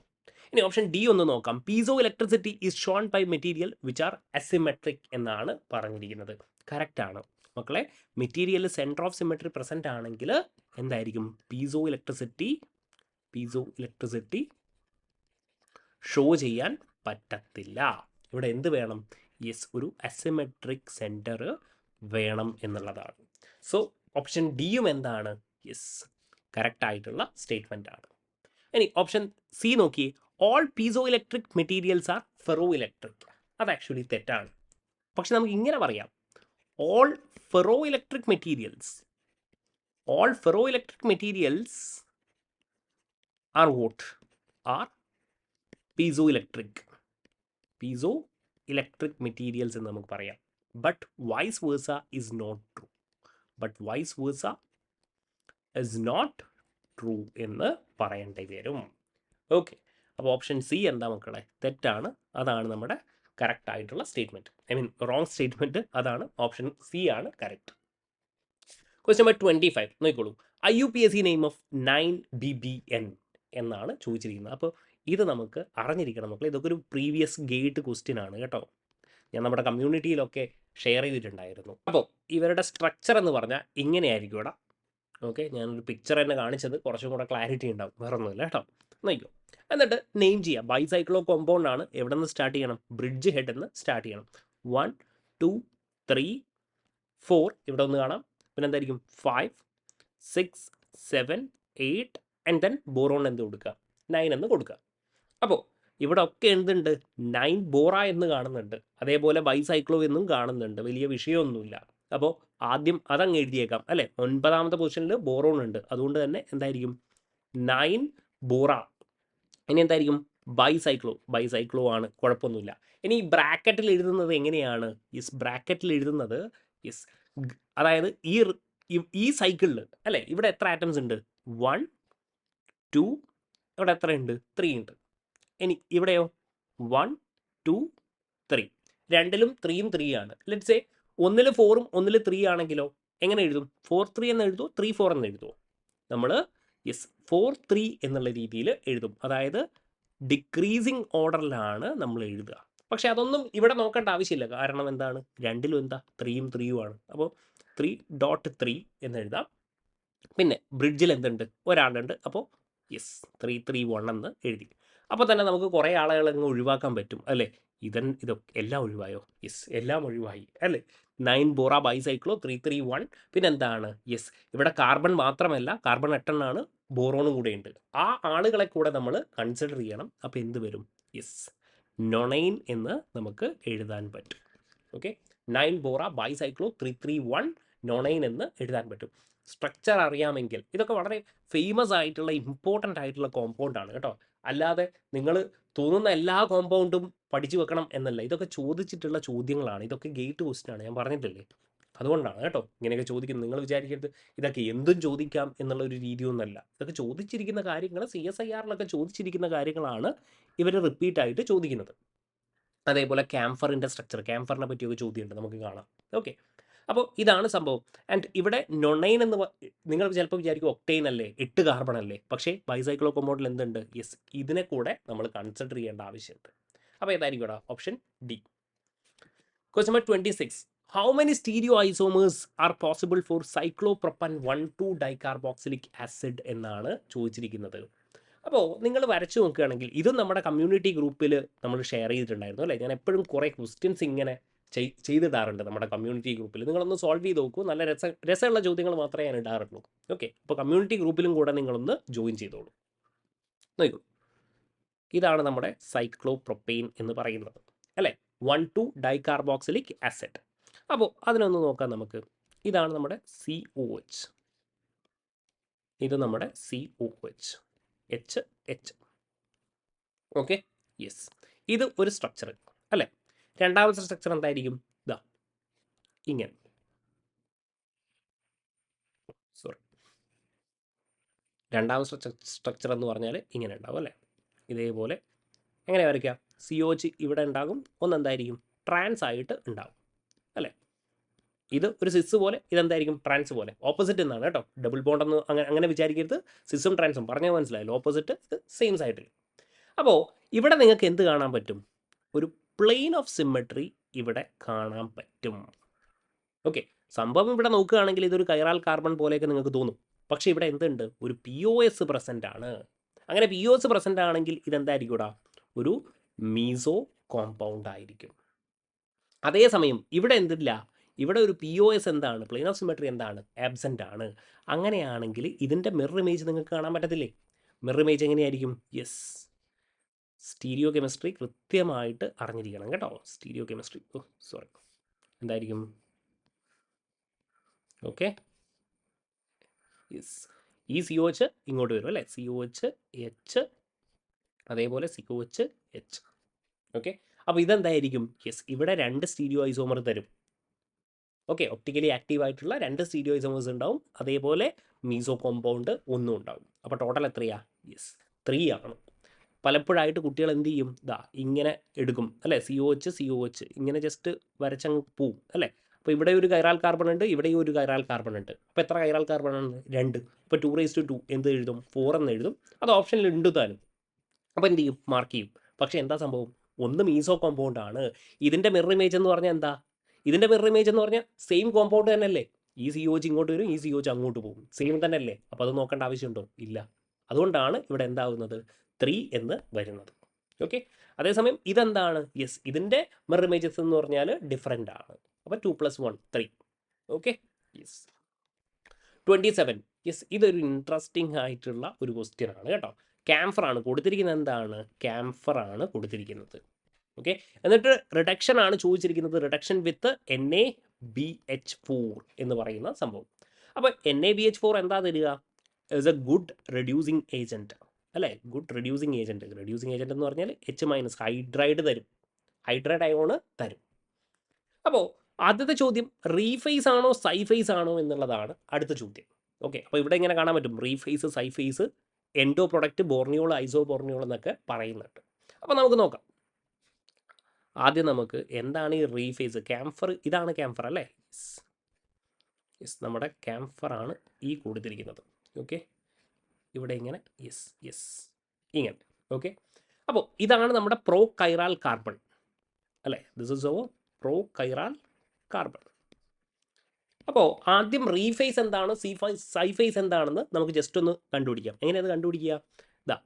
ഇനി ഓപ്ഷൻ ഡി ഒന്ന് നോക്കാം. Piezo electricity is shown by material which are asymmetric എന്നാണ് പറഞ്ഞിരിക്കുന്നത്. കറക്റ്റാണ് മക്കളെ. Material centre of symmetry present ആണെങ്കിൽ എന്തായിരിക്കും? പീസോ ഇലക്ട്രിസിറ്റി ഷോ ചെയ്യാൻ പറ്റത്തില്ല. ഇവിടെ എന്ത് വേണം? യെസ്, ഒരു അസിമെട്രിക് സെൻറ്റർ വേണം എന്നുള്ളതാണ്. സോ ഓപ്ഷൻ ഡിയും എന്താണ്? യെസ്, കറക്റ്റ് ആയിട്ടുള്ള സ്റ്റേറ്റ്മെൻ്റ് ആണ്. ഇനി ഓപ്ഷൻ സി നോക്കി. All piezo electric materials are ferro electric. അത് ആക്ച്വലി തെറ്റാണ്. പക്ഷെ നമുക്ക് ഇങ്ങനെ പറയാം, all ferro electric materials are what? Are piezo electric materials എന്ന് നമുക്ക് പറയാം. But vice versa is not true എന്ന് പറയേണ്ടി വരും. ഓക്കെ, അപ്പോൾ ഓപ്ഷൻ സി എന്താ മക്കളെ? തെറ്റാണ്. അതാണ് നമ്മുടെ കറക്റ്റ് ആയിട്ടുള്ള സ്റ്റേറ്റ്മെൻറ്റ്. റോങ് സ്റ്റേറ്റ്മെൻറ്റ് അതാണ്. ഓപ്ഷൻ സി ആണ് കറക്റ്റ്. ക്വസ്റ്റ്യൻ നമ്പർ 25 നോക്കിക്കോളൂ. IUPAC നെയിം ഓഫ് 9BBN എന്നാണ് ചോദിച്ചിരിക്കുന്നത്. അപ്പോൾ ഇത് നമുക്ക് അറിഞ്ഞിരിക്കണം മക്കളെ. ഇതൊക്കെ ഒരു പ്രീവിയസ് ഗേറ്റ് ക്വസ്റ്റ്യൻ ആണ് കേട്ടോ. ഞാൻ നമ്മുടെ കമ്മ്യൂണിറ്റിയിലൊക്കെ ഷെയർ ചെയ്തിട്ടുണ്ടായിരുന്നു. അപ്പോൾ ഇവരുടെ സ്ട്രക്ചർ എന്ന് പറഞ്ഞാൽ ഇങ്ങനെയായിരിക്കും. ഇവിടെ ഓക്കെ, ഞാനൊരു പിക്ചർ തന്നെ കാണിച്ചത് കുറച്ചും കൂടെ ക്ലാരിറ്റി ഉണ്ടാവും, വേറെ ഒന്നുമില്ല കേട്ടോ. നോക്കിക്കോ, എന്നിട്ട് നെയിം ചെയ്യാം. ബൈസൈക്ലോ കോമ്പൗണ്ട് ആണ്. എവിടെ നിന്ന് സ്റ്റാർട്ട് ചെയ്യണം? ബ്രിഡ്ജ് ഹെഡ് എന്ന് സ്റ്റാർട്ട് ചെയ്യണം. 1 2 3 4 ഇവിടെ ഒന്ന് കാണാം. പിന്നെ എന്തായിരിക്കും 5 6 7 8 ആൻഡ് ദെൻ ബോറോൺ എന്ത് കൊടുക്കുക? 9 എന്ന് കൊടുക്കുക. അപ്പോൾ ഇവിടെ ഒക്കെ എന്തുണ്ട്? 9 ബോറ എന്ന് കാണുന്നുണ്ട്, അതേപോലെ ബൈസൈക്ലോ എന്നും കാണുന്നുണ്ട്. വലിയ വിഷയമൊന്നുമില്ല. അപ്പോൾ ആദ്യം അതങ്ങ് എഴുതിയേക്കാം അല്ലേ. 9ാമത്തെ പൊസിഷനിൽ ബോറോൺ ഉണ്ട്, അതുകൊണ്ട് തന്നെ എന്തായിരിക്കും? 9 ബോറ. ഇനി എന്തായിരിക്കും? ബൈസൈക്ലോ ആണ്, കുഴപ്പമൊന്നുമില്ല. ഇനി ബ്രാക്കറ്റിൽ എഴുതുന്നത് എങ്ങനെയാണ്? ബ്രാക്കറ്റിൽ എഴുതുന്നത് അതായത് ഈ സൈക്കിളിൽ അല്ലേ, ഇവിടെ എത്ര ആറ്റംസ് ഉണ്ട്? 1 2 ഇവിടെ എത്രയുണ്ട്? 3 ഉണ്ട്. ഇനി ഇവിടെയോ 1 2 3, രണ്ടിലും 3ഉം 3 ആണ്. ലെറ്റ്സ് സേ ഒന്നിൽ 4ഉം ഒന്നിൽ 3 ആണെങ്കിലോ എങ്ങനെ എഴുതും? 4 3 എന്ന് എഴുതുമോ 3 4 എന്ന് എഴുതുമോ? നമ്മൾ 4 3 എന്നുള്ള രീതിയിൽ എഴുതും. അതായത് ഡിക്രീസിങ് ഓർഡറിലാണ് നമ്മൾ എഴുതുക. പക്ഷെ അതൊന്നും ഇവിടെ നോക്കേണ്ട ആവശ്യമില്ല. കാരണം എന്താണ്? രണ്ടിലും എന്താ? 3ഉം 3ഉം ആണ്. അപ്പോൾ 3.3 എന്ന് എഴുതാം. പിന്നെ ബ്രിഡ്ജിൽ എന്തുണ്ട്? ഒരാളുണ്ട്. അപ്പോൾ 3 3 1 എന്ന് എഴുതി. അപ്പോൾ തന്നെ നമുക്ക് കുറേ ആളുകൾ അങ്ങ് ഒഴിവാക്കാൻ പറ്റും അല്ലേ. ഇതൊക്കെ എല്ലാം ഒഴിവായോ? എല്ലാം ഒഴിവായി അല്ലേ. 9 ബോറ ബൈസൈക്ലോ 3 3 1. പിന്നെ എന്താണ്? ഇവിടെ കാർബൺ മാത്രമല്ല, കാർബൺ 8 ബോറോണും കൂടെ ഉണ്ട്. ആ ആളുകളെ കൂടെ നമ്മൾ കൺസിഡർ ചെയ്യണം. അപ്പോൾ എന്ത് വരും? നൊണൈൻ എന്ന് നമുക്ക് എഴുതാൻ പറ്റും. ഓക്കെ, 9 ബോറ ബൈസൈക്ലോ 3 3 1 നൊണൈൻ എന്ന് എഴുതാൻ പറ്റും. സ്ട്രക്ചർ അറിയാമെങ്കിൽ ഇതൊക്കെ വളരെ ഫേമസ് ആയിട്ടുള്ള ഇമ്പോർട്ടൻ്റ് ആയിട്ടുള്ള കോമ്പൗണ്ടാണ് കേട്ടോ. അല്ലാതെ നിങ്ങൾ തോന്നുന്ന എല്ലാ കോമ്പൗണ്ടും പഠിച്ചു വെക്കണം എന്നല്ല. ഇതൊക്കെ ചോദിച്ചിട്ടുള്ള ചോദ്യങ്ങളാണ്. ഇതൊക്കെ ഗേറ്റ് ക്വസ്റ്റ്യൻ ആണ്, ഞാൻ പറഞ്ഞിട്ടില്ലേ. അതുകൊണ്ടാണ് കേട്ടോ ഇങ്ങനെയൊക്കെ ചോദിക്കുന്നത്. നിങ്ങൾ വിചാരിക്കരുത് ഇതൊക്കെ എന്തും ചോദിക്കാം എന്നുള്ള ഒരു രീതിയൊന്നുമല്ല. ഇതൊക്കെ ചോദിച്ചിരിക്കുന്ന കാര്യങ്ങൾ CSIR-ലൊക്കെ ചോദിച്ചിരിക്കുന്ന കാര്യങ്ങളാണ് ഇവർ റിപ്പീറ്റായിട്ട് ചോദിക്കുന്നത്. അതേപോലെ ക്യാംഫറിൻ്റെ സ്ട്രക്ചർ, ക്യാംഫറിനെ പറ്റിയൊക്കെ ചോദ്യമുണ്ട്, നമുക്ക് കാണാം. ഓക്കെ, അപ്പോൾ ഇതാണ് സംഭവം. ആൻഡ് ഇവിടെ നൊണൈൻ എന്ന് നിങ്ങൾ ചിലപ്പോൾ വിചാരിക്കും ഒക്ടെയിൻ അല്ലേ, 8 കാർബൺ അല്ലേ. പക്ഷേ ബൈസൈക്ലോ കോമ്പൗണ്ടിൽ എന്തുണ്ട്? ഇതിനെ കൂടെ നമ്മൾ കൺസിഡർ ചെയ്യേണ്ട ആവശ്യമുണ്ട്. അപ്പോൾ ഏതായിരിക്കും ഇവിടെ? Option D. Question number 26. How many stereoisomers are possible for cyclopropane 1,2 dicarboxylic acid എന്നാണ് ചോദിച്ചിരിക്കുന്നത്. അപ്പോൾ നിങ്ങൾ വരച്ചു നോക്കുകയാണെങ്കിൽ ഇതും നമ്മുടെ കമ്മ്യൂണിറ്റി ഗ്രൂപ്പിൽ നമ്മൾ ഷെയർ ചെയ്തിട്ടുണ്ടായിരുന്നു അല്ലേ. ഞാൻ എപ്പോഴും കുറേ ക്വസ്റ്റ്യൻസ് ഇങ്ങനെ ചെയ്തിടാറുണ്ട് നമ്മുടെ കമ്മ്യൂണിറ്റി ഗ്രൂപ്പിൽ. നിങ്ങളൊന്ന് സോൾവ് ചെയ്ത് നോക്കൂ. നല്ല രസമുള്ള ചോദ്യങ്ങൾ മാത്രമേ ഞാൻ ഇടാറുള്ളൂ. ഓക്കെ, അപ്പോൾ കമ്മ്യൂണിറ്റി ഗ്രൂപ്പിലും കൂടെ നിങ്ങളൊന്ന് ജോയിൻ ചെയ്തോളൂ. നോക്കൂ, ഇതാണ് നമ്മുടെ സൈക്ലോപ്രൊപ്പെയിൻ എന്ന് പറയുന്നത് അല്ലേ, 1,2 ഡൈകാർബോക്സിലിക് ആസിഡ്. അപ്പോൾ അതിനൊന്ന് നോക്കാം നമുക്ക്. ഇതാണ് നമ്മുടെ COH, ഇത് നമ്മുടെ COH, H. ഓക്കെ, ഇത് ഒരു സ്ട്രക്ചർ അല്ലേ. രണ്ടാമത്തെ സ്ട്രക്ചർ എന്തായിരിക്കും? ഇതാ ഇങ്ങനെ. രണ്ടാമത്തെ സ്ട്രക്ചർ എന്ന് പറഞ്ഞാൽ ഇങ്ങനെ ഉണ്ടാവും അല്ലേ. ഇതേപോലെ എങ്ങനെ വരയ്ക്കാം? COH ഇവിടെ ഉണ്ടാകും. ഒന്നെന്തായിരിക്കും? ട്രാൻസ് ആയിട്ട് ഉണ്ടാവും അല്ലേ. ഇത് ഒരു സിസ് പോലെ, ഇതെന്തായിരിക്കും? ട്രാൻസ് പോലെ. ഓപ്പോസിറ്റ് എന്നാണ് കേട്ടോ. ഡബിൾ ബോണ്ട് എന്ന് അങ്ങനെ വിചാരിക്കരുത്. സിസും ട്രാൻസും പറഞ്ഞാൽ മനസ്സിലായല്ലോ. ഓപ്പോസിറ്റ്, ഇത് സെയിം സൈഡിൽ. അപ്പോൾ ഇവിടെ നിങ്ങൾക്ക് എന്ത് കാണാൻ പറ്റും? ഒരു പ്ലെയിൻ ഓഫ് സിമെട്രി ഇവിടെ കാണാൻ പറ്റും. ഓക്കെ, സംഭവം ഇവിടെ നോക്കുകയാണെങ്കിൽ ഇതൊരു കൈറാൽ കാർബൺ പോലെയൊക്കെ നിങ്ങൾക്ക് തോന്നും. പക്ഷേ ഇവിടെ എന്തുണ്ട്? ഒരു POS പ്രസൻ്റ് ആണ്. അങ്ങനെ POS പ്രസൻ്റ് ആണെങ്കിൽ ഇതെന്തായിരിക്കും? ഇവിടെ ഒരു മീസോ കോമ്പൗണ്ട് ആയിരിക്കും. അതേസമയം ഇവിടെ എന്തില്ല? ഇവിടെ ഒരു POS എന്താണ്? പ്ലെയിൻ ഓഫ് സിമെട്രി എന്താണ്? ആബ്സെൻ്റ് ആണ്. അങ്ങനെയാണെങ്കിൽ ഇതിൻ്റെ മിറർ ഇമേജ് നിങ്ങൾക്ക് കാണാൻ പറ്റത്തില്ലേ? മിറർ ഇമേജ് എങ്ങനെയായിരിക്കും? സ്റ്റീരിയോ കെമിസ്ട്രി കൃത്യമായിട്ട് അറിഞ്ഞിരിക്കണം കേട്ടോ. സ്റ്റീരിയോ കെമിസ്ട്രി, എന്തായിരിക്കും? ഓക്കെ, ഈ COH ഇങ്ങോട്ട് വരും അല്ലേ. COH H, അതേപോലെ COH H. ഓക്കെ, അപ്പോൾ ഇതെന്തായിരിക്കും? ഇവിടെ 2 സ്റ്റീരിയോ ഐസോമർ തരും. ഓക്കെ, ഒപ്റ്റിക്കലി ആക്റ്റീവ് ആയിട്ടുള്ള 2 സ്റ്റീരിയോ ഐസോമേഴ്സ് ഉണ്ടാവും. അതേപോലെ മീസോ കോമ്പൗണ്ട് ഒന്നും ഉണ്ടാവും. അപ്പോൾ ടോട്ടൽ എത്രയാ? 3 ആണ്. പലപ്പോഴായിട്ട് കുട്ടികൾ എന്ത് ചെയ്യും? ഇങ്ങനെ എടുക്കും അല്ലേ. COH ഇങ്ങനെ ജസ്റ്റ് വരച്ചങ്ങ് പോവും അല്ലേ. അപ്പോൾ ഇവിടെ ഒരു കൈറാൽ കാർബൺ ഉണ്ട്, ഇവിടെയും ഒരു കൈറാൽ കാർബൺ ഉണ്ട്. അപ്പോൾ എത്ര കൈറാൽ കാർബൺ ആണ്? 2. അപ്പോൾ 2⁻², എന്ത് എഴുതും? 4 എന്ന് എഴുതും. അത് ഓപ്ഷനിൽ ഉണ്ട് താനും. അപ്പോൾ എന്ത് ചെയ്യും? മാർക്ക് ചെയ്യും. പക്ഷേ എന്താ സംഭവം? ഒന്ന് മീസോ കോമ്പൗണ്ട് ആണ്. ഇതിൻ്റെ മിറർ ഇമേജ് എന്ന് പറഞ്ഞാൽ എന്താ? ഇതിൻ്റെ മിറർ ഇമേജ് എന്ന് പറഞ്ഞാൽ സെയിം കോമ്പൗണ്ട് തന്നെയല്ലേ. ഈ COH ഇങ്ങോട്ട് വരും, ഈ COH അങ്ങോട്ട് പോകും. സെയിം തന്നെ അല്ലേ? അപ്പോൾ അത് നോക്കേണ്ട ആവശ്യമുണ്ടോ? ഇല്ല. അതുകൊണ്ടാണ് ഇവിടെ എന്താവുന്നത് 3 എന്ന് വരുന്നത്. ഓക്കെ. അതേസമയം ഇതെന്താണ്? യെസ്, ഇതിൻ്റെ മിറർ ഇമേജസ് എന്ന് പറഞ്ഞാൽ ഡിഫറെൻ്റ് ആണ്. അപ്പോൾ 2 + 1 3. ഓക്കെ. യെസ്. 27. യെസ്, ഇതൊരു ഇൻട്രസ്റ്റിംഗ് ആയിട്ടുള്ള ഒരു ക്വസ്റ്റ്യൻ ആണ് കേട്ടോ. ക്യാംഫർ ആണ് കൊടുത്തിരിക്കുന്നത്. എന്താണ്? ക്യാംഫർ ആണ് കൊടുത്തിരിക്കുന്നത്. ഓക്കെ. എന്നിട്ട് റിഡക്ഷൻ ആണ് ചോദിച്ചിരിക്കുന്നത്. റിഡക്ഷൻ വിത്ത് NaBH4 എന്ന് പറയുന്ന സംഭവം. അപ്പോൾ NaBH4 എന്താ തരിക? Is a good reducing agent അല്ലേ? Good reducing agent. Reducing agent എന്ന് പറഞ്ഞാൽ H- ഹൈഡ്രൈഡ് തരും, ഹൈഡ്രൈഡ് അയോണ് തരും. അപ്പോൾ ആദ്യത്തെ ചോദ്യം റീഫേസ് ആണോ സൈഫേസ് ആണോ എന്നുള്ളതാണ് അടുത്ത ചോദ്യം. ഓക്കെ. അപ്പോൾ ഇവിടെ ഇങ്ങനെ കാണാൻ പറ്റും റീഫേസ്, സൈഫേസ്, എൻഡോ പ്രൊഡക്റ്റ്, ബോർണിയോൾ, ഐസോ ബോർണിയോൾ എന്നൊക്കെ പറയുന്നുണ്ട്. അപ്പോൾ നമുക്ക് നോക്കാം. ആദ്യം നമുക്ക് എന്താണ് ഈ റീഫേസ്? ക്യാംഫർ, ഇതാണ് ക്യാംഫർ അല്ലേ? യെസ്, നമ്മുടെ ക്യാംഫർ ആണ് ഈ കൊടുത്തിരിക്കുന്നത്. ഓക്കെ. ഇവിടെ ഇങ്ങനെ യെസ് ഇങ്ങനെ. ഓക്കെ. അപ്പോൾ ഇതാണ് നമ്മുടെ പ്രോ കൈറാൽ കാർബൺ അല്ലേ? This is over pro കൈറാൽ carbon. അപ്പോൾ ആദ്യം റീഫേസ് എന്താണ്, സൈഫേസ് എന്താണെന്ന് നമുക്ക് ജസ്റ്റ് ഒന്ന് കണ്ടുപിടിക്കാം. എങ്ങനെയത് കണ്ടുപിടിക്കുക? ഇതാ,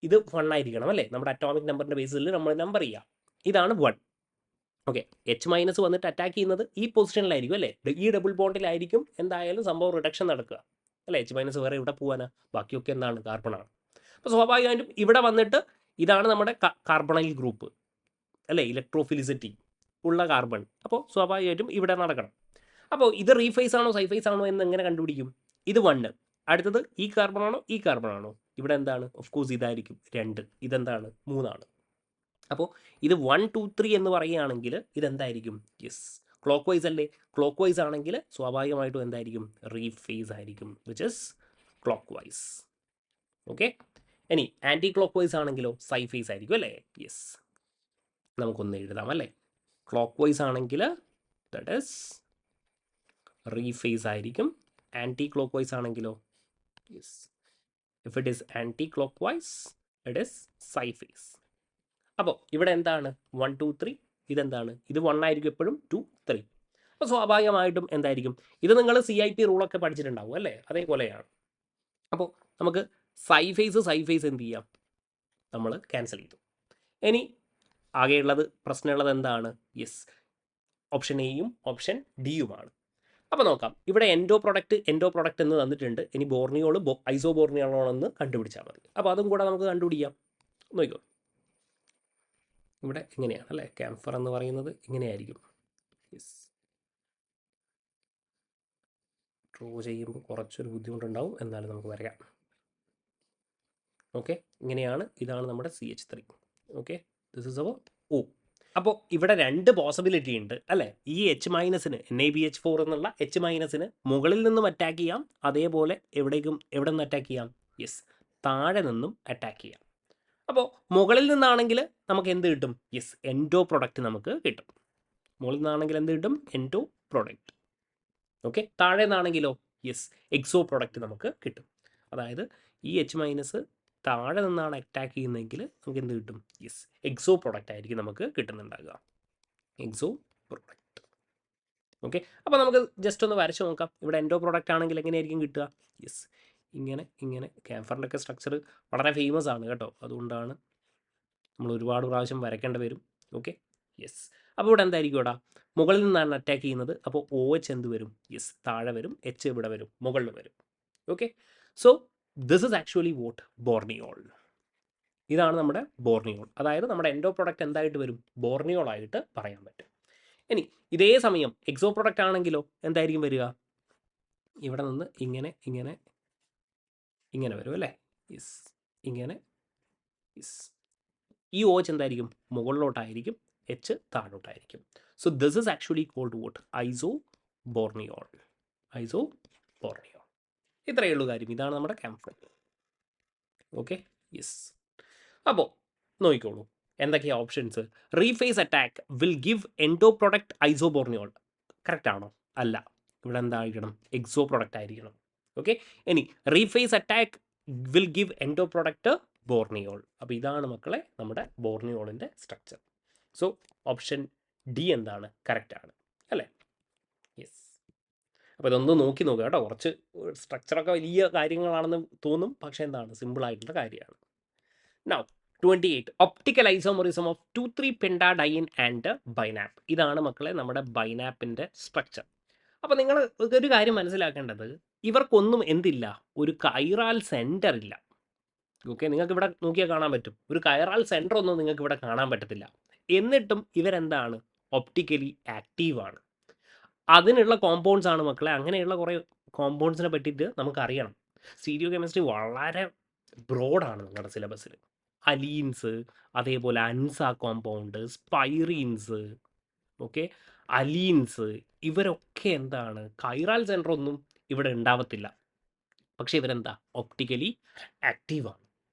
ഇത് 1 ആയിരിക്കണം അല്ലേ? നമ്മുടെ അറ്റോമിക് നമ്പറിൻ്റെ ബേസിൽ നമ്മൾ നമ്പർ ചെയ്യുക. ഇതാണ് 1. ഓക്കെ. H- വന്നിട്ട് അറ്റാക്ക് ചെയ്യുന്നത് ഈ പൊസിഷനിലായിരിക്കും അല്ലേ? ഈ ഡബിൾ ബോണ്ടിലായിരിക്കും എന്തായാലും സംഭവം റിഡക്ഷൻ നടക്കുക അല്ലേ? H- വേറെ ഇവിടെ പോകാനാ? ബാക്കിയൊക്കെ എന്താണ്? കാർബണാണ്. അപ്പോൾ സ്വാഭാവികമായിട്ടും ഇവിടെ വന്നിട്ട് ഇതാണ് നമ്മുടെ കാർബണൈൽ ഗ്രൂപ്പ് അല്ലേ? ഇലക്ട്രോഫിലിസിറ്റി ഉള്ള കാർബൺ. അപ്പോൾ സ്വാഭാവികമായിട്ടും ഇവിടെ നടക്കണം. അപ്പോൾ ഇത് റീഫേസ് ആണോ സൈഫേസ് ആണോ എന്ന് എങ്ങനെ കണ്ടുപിടിക്കും? ഇത് 1. അടുത്തത് ഈ കാർബൺ ആണോ ഈ കാർബൺ ആണോ? ഇവിടെ എന്താണ്? ഓഫ് കോഴ്സ് ഇതായിരിക്കും 2. ഇതെന്താണ്? 3 ആണ്. അപ്പോൾ ഇത് 1 2 3 എന്ന് പറയുകയാണെങ്കിൽ ഇതെന്തായിരിക്കും? യെസ്, ക്ലോക്ക് വൈസ് അല്ലേ? ക്ലോക്ക് വൈസ് ആണെങ്കിൽ സ്വാഭാവികമായിട്ടും എന്തായിരിക്കും? റീഫേസ് ആയിരിക്കും, which is clockwise. Okay. ഇനി ആൻറ്റി ക്ലോക്ക് വൈസ് ആണെങ്കിലോ സൈഫേസ് ആയിരിക്കും അല്ലേ? യെസ്, നമുക്കൊന്ന് എഴുതാം അല്ലേ? ക്ലോക്ക് വൈസ് ആണെങ്കിൽ ദാറ്റ് ഈസ് റീഫേസ് ആയിരിക്കും. ആൻറ്റി ക്ലോക്ക് വൈസ് ആണെങ്കിലോ yes, if it is anticlockwise it is si face. അപ്പോൾ ഇവിടെ എന്താണ്? 1 2 3. ഇതെന്താണ്? ഇത് 1 ആയിരിക്കും എപ്പോഴും, 2 3. അപ്പോൾ സ്വാഭാവികമായിട്ടും എന്തായിരിക്കും? ഇത് നിങ്ങൾ CIP റൂളൊക്കെ പഠിച്ചിട്ടുണ്ടാവും അല്ലേ? അതേപോലെയാണ്. അപ്പോൾ നമുക്ക് സൈഫേസ് എന്ത് ചെയ്യാം? നമ്മൾ ക്യാൻസൽ ചെയ്തു. ഇനി ആകെയുള്ളത് പ്രശ്നമുള്ളത് എന്താണ്? യെസ്, ഓപ്ഷൻ എയും ഓപ്ഷൻ ഡിയുമാണ്. അപ്പോൾ നോക്കാം. ഇവിടെ എൻഡോ പ്രൊഡക്റ്റ് എന്ന് തന്നിട്ടുണ്ട്. ഇനി ബോർണിയോൾ ഐസോ ബോർണിയോളാണെന്ന് കണ്ടുപിടിച്ചാൽ മതി. അപ്പോൾ അതും കൂടെ നമുക്ക് കണ്ടുപിടിക്കാം. നോക്കിക്കോ. ഇവിടെ ഇങ്ങനെയാണ് അല്ലേ? ക്യാംഫർ എന്ന് പറയുന്നത് ഇങ്ങനെയായിരിക്കും. യെസ്, ഡ്രോ ചെയ്യുമ്പോൾ കുറച്ചൊരു ബുദ്ധിമുട്ടുണ്ടാവും, എന്നാലും നമുക്ക് വരയ്ക്കാം. ഓക്കെ. ഇങ്ങനെയാണ്. ഇതാണ് നമ്മുടെ CH3. Okay. This is our O. അപ്പോൾ ഇവിടെ 2 പോസിബിലിറ്റി ഉണ്ട് അല്ലേ? ഈ H- NaBH4 എന്നുള്ള H- മുകളിൽ നിന്നും അറ്റാക്ക് ചെയ്യാം, അതേപോലെ എവിടെ നിന്ന് അറ്റാക്ക് ചെയ്യാം? യെസ്, താഴെ നിന്നും അറ്റാക്ക് ചെയ്യാം. അപ്പോൾ മുകളിൽ നിന്നാണെങ്കിൽ നമുക്ക് എന്ത് കിട്ടും? യെസ്, എൻഡോ പ്രൊഡക്റ്റ് നമുക്ക് കിട്ടും. മുകളിൽ നിന്നാണെങ്കിൽ എന്ത് കിട്ടും? Endo product. ഓക്കെ. താഴെ നിന്നാണെങ്കിലോ യെസ്, എക്സോ പ്രൊഡക്റ്റ് നമുക്ക് കിട്ടും. അതായത് ഈ H- താഴെ നിന്നാണ് അറ്റാക്ക് ചെയ്യുന്നതെങ്കിൽ നമുക്ക് എന്ത് കിട്ടും? യെസ്, എക്സോ പ്രൊഡക്റ്റ് ആയിരിക്കും നമുക്ക് കിട്ടുന്നുണ്ടാകുക. എക്സോ പ്രൊഡക്റ്റ്. ഓക്കെ. അപ്പോൾ നമുക്ക് ജസ്റ്റ് ഒന്ന് വരച്ച് നോക്കാം. ഇവിടെ എൻഡോ പ്രൊഡക്റ്റ് ആണെങ്കിൽ എങ്ങനെയായിരിക്കും കിട്ടുക? യെസ്, ഇങ്ങനെ ക്യാംഫറിൻ്റെ ഒക്കെ സ്ട്രക്ചർ വളരെ ഫേമസ് ആണ് കേട്ടോ. അതുകൊണ്ടാണ് നമ്മൾ ഒരുപാട് പ്രാവശ്യം വരയ്ക്കേണ്ടി വരും. ഓക്കെ. യെസ്. അപ്പോൾ ഇവിടെ എന്തായിരിക്കും? ഇവിടെ മുകളിൽ നിന്നാണ് അറ്റാക്ക് ചെയ്യുന്നത്. അപ്പോൾ OH എന്ത് വരും? യെസ്, താഴെ വരും. H ഇവിടെ വരും, മുകളിൽ വരും. Okay. So this is actually what borneol. ഇതാണ് നമ്മുടെ ബോർണിയോൾ. അതായത് നമ്മുടെ എൻഡോ പ്രൊഡക്റ്റ് എന്തായിട്ട് വരും? ബോർണിയോൾ ആയിട്ട് പറയാൻ പറ്റും. ഇനി ഇതേ സമയം എക്സോ പ്രൊഡക്റ്റ് ആണെങ്കിലോ എന്തായിരിക്കും വരിക? ഇവിടെ നിന്ന് ഇങ്ങനെ വരും അല്ലേ? യെസ്, ഇങ്ങനെ. യെസ്, ഈ OH എന്തായിരിക്കും? മുകളിലോട്ടായിരിക്കും, H താഴോട്ടായിരിക്കും. So this is actually called what? Isoborneol. ഇത്രയേ ഉള്ളൂ കാര്യം. ഇതാണ് നമ്മുടെ ക്യാംഫർ. ഓക്കെ. യെസ്. അപ്പോൾ നോക്കിക്കോളൂ എന്തൊക്കെയാണ് options. Re face attack will give endo product isoborneol. Correct ആണോ? അല്ല. ഇവിടെ എന്തായിരിക്കണം? എക്സോ പ്രൊഡക്റ്റ് ആയിരിക്കണം. ഓക്കെ. ഇനി re face attack will give endo product borneol. അപ്പോൾ ഇതാണ് മക്കളെ നമ്മുടെ ബോർണിയോളിൻ്റെ സ്ട്രക്ചർ. സോ ഓപ്ഷൻ ഡി എന്താണ്? കറക്റ്റ് ആണ് അല്ലേ? യെസ്. അപ്പോൾ ഇതൊന്ന് നോക്കി നോക്കുക കേട്ടോ. കുറച്ച് സ്ട്രക്ചറൊക്കെ വലിയ കാര്യങ്ങളാണെന്ന് തോന്നും, പക്ഷേ എന്താണ് സിമ്പിളായിട്ടുള്ള കാര്യമാണ്. Now 28 optical isomerism of 2,3 pentadiene and BINAP. ഇതാണ് മക്കളെ നമ്മുടെ ബൈനാപ്പിൻ്റെ സ്ട്രക്ചർ. അപ്പോൾ നിങ്ങൾ ഒരു കാര്യം മനസ്സിലാക്കേണ്ടത്, ഇവർക്കൊന്നും എന്തില്ല, ഒരു കൈറാൽ സെൻറ്റർ ഇല്ല. ഓക്കെ, നിങ്ങൾക്ക് ഇവിടെ നോക്കിയാൽ കാണാൻ പറ്റും, ഒരു കൈറാൽ സെൻറ്റർ ഒന്നും നിങ്ങൾക്ക് ഇവിടെ കാണാൻ പറ്റത്തില്ല. എന്നിട്ടും ഇവരെന്താണ്, ഒപ്റ്റിക്കലി ആക്റ്റീവാണ്. അതിനുള്ള കോമ്പൗണ്ട്സ് ആണ് മക്കളെ. അങ്ങനെയുള്ള കുറേ കോമ്പൗണ്ട്സിനെ പറ്റിയിട്ട് നമുക്കറിയണം. സ്റ്റീരിയോ കെമിസ്ട്രി വളരെ ബ്രോഡാണ് നിങ്ങളുടെ സിലബസിൽ. അലീൻസ്, അതേപോലെ അൻസ കോമ്പൗണ്ട്, സ്പൈറീൻസ്, ഓക്കെ, അലീൻസ്, ഇവരൊക്കെ എന്താണ്, കൈറാൽ സെൻറ്റർ ഒന്നും ഇവിടെ ഉണ്ടാവത്തില്ല. പക്ഷേ ഇവരെന്താ, ഒപ്റ്റിക്കലി ആക്റ്റീവാണ്.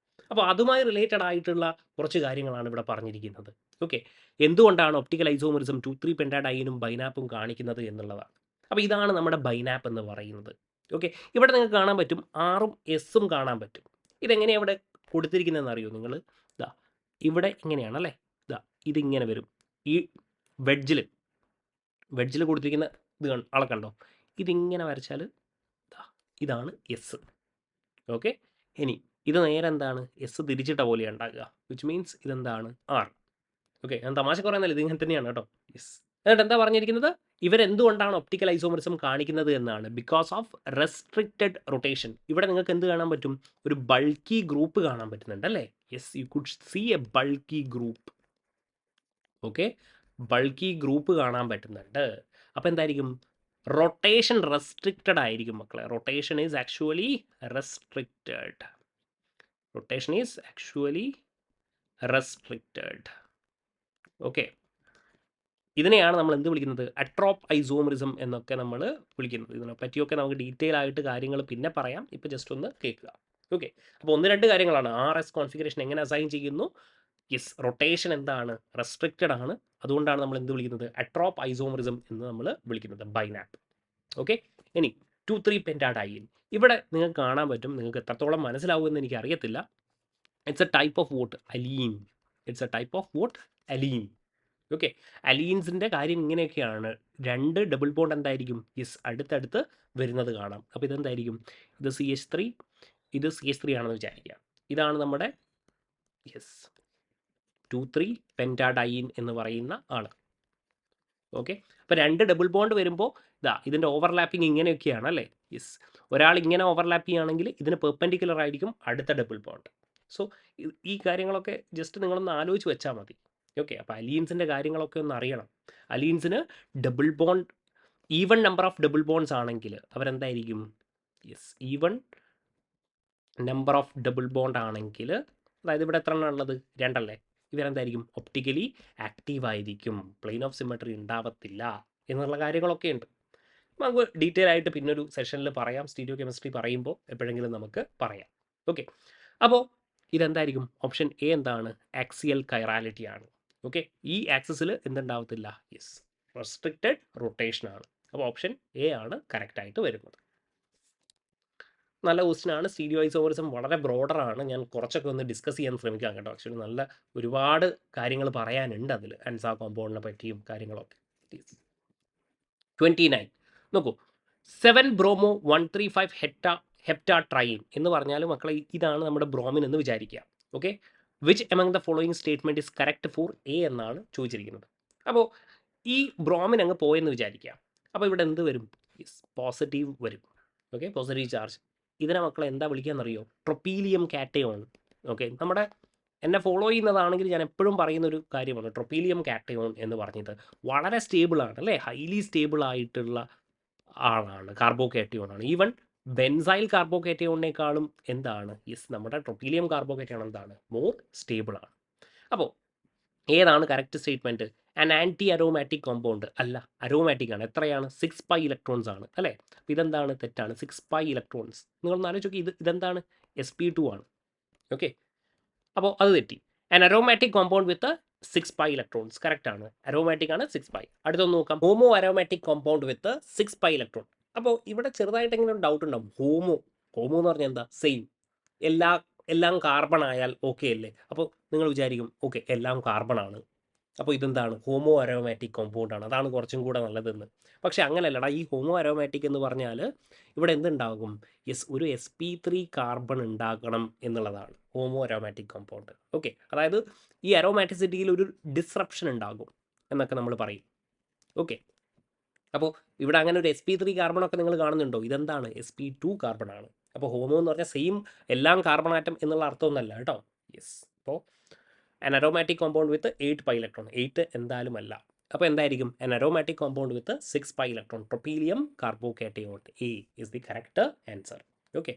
അപ്പോൾ അതുമായി റിലേറ്റഡ് ആയിട്ടുള്ള കുറച്ച് കാര്യങ്ങളാണ് ഇവിടെ പറഞ്ഞിരിക്കുന്നത്. ഓക്കെ, എന്തുകൊണ്ടാണ് ഒപ്റ്റിക്കൽ ഐസോമറിസം 2,3 പെൻറ്റാഡൈനും ബൈനാപ്പും കാണിക്കുന്നത് എന്നുള്ളതാണ്. അപ്പോൾ ഇതാണ് നമ്മുടെ ബൈനാപ്പ് എന്ന് പറയുന്നത്. ഓക്കെ, ഇവിടെ നിങ്ങൾക്ക് കാണാൻ പറ്റും ആറും എസും കാണാൻ പറ്റും. ഇതെങ്ങനെയാണ് ഇവിടെ കൊടുത്തിരിക്കുന്നതെന്ന് അറിയോ നിങ്ങൾ? ഇതാ ഇവിടെ ഇങ്ങനെയാണല്ലേ, ഇതാ ഇതിങ്ങനെ വരും. ഈ വെഡ്ജിൽ കൊടുത്തിരിക്കുന്ന ഇത് അളക്കണ്ടോ, ഇതിങ്ങനെ വരച്ചാൽ ഇതാണ് എസ്. ഓക്കെ, ഇനി ഇത് നേരെ എന്താണ്, എസ് തിരിച്ചിട്ട പോലെ ഉണ്ടാക്കുക, വിച്ച് മീൻസ് ഇതെന്താണ്, ആർ. ഓക്കെ, ഞാൻ തമാശ പറയുന്നില്ല, ഇത് ഇങ്ങനെ തന്നെയാണ് കേട്ടോ. യെസ്. എന്നിട്ട് എന്താ പറഞ്ഞിരിക്കുന്നത്, ഇവരെന്തുകൊണ്ടാണ് ഒപ്റ്റിക്കൽ ഐസോമറിസം കാണിക്കുന്നത് എന്നാണ്. Because of restricted rotation. ഇവിടെ നിങ്ങൾക്ക് എന്ത് കാണാൻ പറ്റും, ഒരു ബൾക്കി ഗ്രൂപ്പ് കാണാൻ പറ്റുന്നുണ്ട് അല്ലേ. Yes, you could see a bulky group. Okay, bulky group കാണാൻ പറ്റുന്നുണ്ട്. അപ്പോൾ എന്തായിരിക്കും, റൊട്ടേഷൻ റെസ്ട്രിക്റ്റഡ് ആയിരിക്കും മക്കളെ. Rotation is actually restricted. Rotation is actually restricted. Okay, ഇതിനെയാണ് നമ്മൾ എന്ത് വിളിക്കുന്നത്, അട്രോപ്പ് ഐസോമറിസം എന്നൊക്കെ നമ്മൾ വിളിക്കുന്നത്. ഇതിനെ പറ്റിയൊക്കെ നമുക്ക് ഡീറ്റെയിൽ ആയിട്ട് കാര്യങ്ങൾ പിന്നെ പറയാം, ഇപ്പോൾ ജസ്റ്റ് ഒന്ന് കേൾക്കുക. ഓക്കെ, അപ്പോൾ 1-2 കാര്യങ്ങളാണ്. RS കോൺഫിഗറേഷൻ എങ്ങനെ അസൈൻ ചെയ്യുന്നു. യെസ്, റൊട്ടേഷൻ എന്താണ്, റെസ്ട്രിക്റ്റഡ് ആണ്. അതുകൊണ്ടാണ് നമ്മൾ എന്ത് വിളിക്കുന്നത്, അട്രോപ്പ് ഐസോമറിസം എന്ന് നമ്മൾ വിളിക്കുന്നത്, ബൈനാപ്പ്. ഓക്കെ, ഇനി 2,3 പെൻറ്റാഡൈൻ. ഇവിടെ നിങ്ങൾക്ക് കാണാൻ പറ്റും, നിങ്ങൾക്ക് എത്രത്തോളം മനസ്സിലാവുമെന്ന് എനിക്ക് അറിയത്തില്ല. It's a type of what, allene. It's a type of what, allene. Okay, അലീൻസിൻ്റെ കാര്യം ഇങ്ങനെയൊക്കെയാണ്. 2 ഡബിൾ ബോണ്ട് എന്തായിരിക്കും, യെസ്, അടുത്തടുത്ത് വരുന്നത് കാണാം. അപ്പോൾ ഇതെന്തായിരിക്കും, ഇത് CH3, ഇത് CH3 ആണെന്ന് വിചാരിക്കുക. ഇതാണ് നമ്മുടെ യെസ് 2,3 പെൻറ്റാഡൈൻ എന്ന് പറയുന്ന ആൾ. ഓക്കെ, അപ്പോൾ 2 ഡബിൾ ബോണ്ട് വരുമ്പോൾ ഇതിൻ്റെ ഓവർലാപ്പിംഗ് ഇങ്ങനെയൊക്കെയാണ് അല്ലേ. യെസ്, ഒരാൾ ഇങ്ങനെ ഓവർലാപ്പ് ചെയ്യുകയാണെങ്കിൽ ഇതിന് പെർപെൻഡിക്കുലർ ആയിരിക്കും അടുത്ത ഡബിൾ ബോണ്ട്. സോ ഈ കാര്യങ്ങളൊക്കെ ജസ്റ്റ് നിങ്ങളൊന്ന് ആലോചിച്ച് വെച്ചാൽ മതി. ഓക്കെ, അപ്പോൾ അലീൻസിൻ്റെ കാര്യങ്ങളൊക്കെ ഒന്ന് അറിയണം. അലീൻസിന് double bond, even number of double bonds ആണെങ്കിൽ അവരെന്തായിരിക്കും, yes, even number of double bond ആണെങ്കിൽ, അതായത് ഇവിടെ എത്ര എണ്ണം ഉള്ളത്, 2 അല്ലേ, ഇവരെന്തായിരിക്കും, ഒപ്റ്റിക്കലി ആക്റ്റീവ് ആയിരിക്കും, പ്ലെയിൻ ഓഫ് സിമെട്രി ഉണ്ടാവത്തില്ല എന്നുള്ള കാര്യങ്ങളൊക്കെ ഉണ്ട്. നമുക്ക് ഡീറ്റെയിൽ ആയിട്ട് പിന്നൊരു സെഷനിൽ പറയാം. സ്റ്റീരിയോ കെമിസ്ട്രി പറയുമ്പോൾ എപ്പോഴെങ്കിലും നമുക്ക് പറയാം. ഓക്കെ, അപ്പോൾ ഇതെന്തായിരിക്കും, ഓപ്ഷൻ എ എന്താണ്, ആക്സിയൽ കൈറാലിറ്റി ആണ്. ഓക്കെ, ഈ ആക്സിസിൽ എന്തുണ്ടാവത്തില്ല, യെസ്, റെസ്ട്രിക്റ്റഡ് റൊട്ടേഷൻ ആണ്. അപ്പോൾ ഓപ്ഷൻ എ ആണ് കറക്റ്റായിട്ട് വരുന്നത്. നല്ല ക്വസ്റ്റ്യൻ ആണ്. സ്റ്റീരിയോ ഐസോമറിസം വളരെ ബ്രോഡറാണ്. ഞാൻ കുറച്ചൊക്കെ ഒന്ന് ഡിസ്കസ് ചെയ്യാൻ ശ്രമിക്കാം കേട്ടോ. ആക്ച്വലി നല്ല ഒരുപാട് കാര്യങ്ങൾ പറയാനുണ്ട് അതിൽ, അൻസ കോമ്പൗണ്ടിനെ പറ്റിയും കാര്യങ്ങളൊക്കെ. 29 നോക്കൂ, 7 ബ്രോമോ 135 ഹെപ്റ്റാട്രൈൻ എന്ന് പറഞ്ഞാൽ മക്കളെ ഇതാണ് നമ്മുടെ ബ്രോമിൻ എന്ന് വിചാരിക്കുക. Okay, which among the following statement is correct for A എന്നാണ് ചോദിച്ചിരിക്കുന്നത്. അപ്പോൾ ഈ ബ്രോമിൻ അങ്ങ് പോയെന്ന് വിചാരിക്കുക. അപ്പോൾ ഇവിടെ എന്ത് വരും, പോസിറ്റീവ് വരും. Okay, positive charge. ഇതിനെ മക്കളെ എന്താ വിളിക്കാമെന്നറിയോ, ട്രൊപ്പീലിയം കാറ്റയോൺ. ഓക്കെ, നമ്മുടെ എന്നെ ഫോളോ ചെയ്യുന്നതാണെങ്കിൽ ഞാൻ എപ്പോഴും പറയുന്നൊരു കാര്യമാണ് ട്രൊപ്പീലിയം കാറ്റയോൺ എന്ന് പറഞ്ഞത്. വളരെ സ്റ്റേബിളാണ് അല്ലേ, ഹൈലി സ്റ്റേബിൾ ആയിട്ടുള്ള ആളാണ്, കാർബോകാറ്റയോൺ ആണ്. ഈവൻ ബെൻസൈൽ കാർബോകാറ്റയോണിനേക്കാളും എന്താണ്, യെസ്, നമ്മുടെ ട്രൊപ്പീലിയം കാർബോകാറ്റയോൺ എന്താണ്, മോർ സ്റ്റേബിൾ ആണ്. അപ്പോൾ ഏതാണ് correct statement, an anti aromatic compound അല്ല, അരോമാറ്റിക് ആണ്. എത്രയാണ്, 6 പൈ ഇലക്ട്രോൺസ് ആണ് അല്ലേ. അപ്പോൾ ഇതെന്താണ്, തെറ്റാണ്, 6 പൈ ഇലക്ട്രോൺസ്. നിങ്ങളൊന്ന് ആലോചിച്ച് നോക്കി, ഇതെന്താണ്, sp2 ആണ്. ഓക്കെ, അപ്പോൾ അത് തെറ്റി. An aromatic compound with 6 pi electrons correct ആണ്, അരോമാറ്റിക് ആണ്, 6 പൈ. അടുത്തൊന്ന് നോക്കാം, ഹോമോ അരോമാറ്റിക് കോമ്പൗണ്ട് വിത്ത് 6 പൈ ഇലക്ട്രോൺ. അപ്പോൾ ഇവിടെ ചെറുതായിട്ട് എങ്ങനെ ഡൗട്ട് ഉണ്ടാവും, ഹോമോ എന്ന് പറഞ്ഞാൽ എന്താ, സെയിം, എല്ലാം കാർബൺ ആയാൽ ഓക്കെ അല്ലേ. അപ്പോൾ നിങ്ങൾ വിചാരിക്കും ഓക്കെ എല്ലാം കാർബൺ ആണ്, അപ്പോൾ ഇതെന്താണ് ഹോമോ അരോമാറ്റിക് കോമ്പൗണ്ട് ആണ്, അതാണ് കുറച്ചും കൂടെ നല്ലതെന്ന്. പക്ഷേ അങ്ങനെയല്ലടാ, ഈ ഹോമോ അരോമാറ്റിക് എന്ന് പറഞ്ഞാൽ ഇവിടെ എന്തുണ്ടാകും, ഒരു sp3 കാർബൺ ഉണ്ടാക്കണം എന്നുള്ളതാണ് ഹോമോ അരോമാറ്റിക് കോമ്പൗണ്ട്. ഓക്കെ, അതായത് ഈ അരോമാറ്റിസിറ്റിയിൽ ഒരു ഡിസ്റപ്ഷൻ ഉണ്ടാകും എന്നൊക്കെ നമ്മൾ പറയും. ഓക്കെ, അപ്പോൾ ഇവിടെ അങ്ങനെ ഒരു sp3 കാർബണൊക്കെ നിങ്ങൾ കാണുന്നുണ്ടോ? ഇതെന്താണ് sp2 കാർബൺ ആണ്. അപ്പോൾ ഹോമോ എന്ന് പറഞ്ഞാൽ സെയിം എല്ലാം കാർബൺ ആറ്റം എന്നുള്ള അർത്ഥമൊന്നുമല്ല കേട്ടോ. യെസ്, അപ്പോൾ an aromatic compound with 8 pi electron, 8 എന്തായാലും അല്ല. അപ്പോൾ എന്തായിരിക്കും an aromatic compound with 6 pi electron, tropylium carbocation. A is the correct answer. Okay,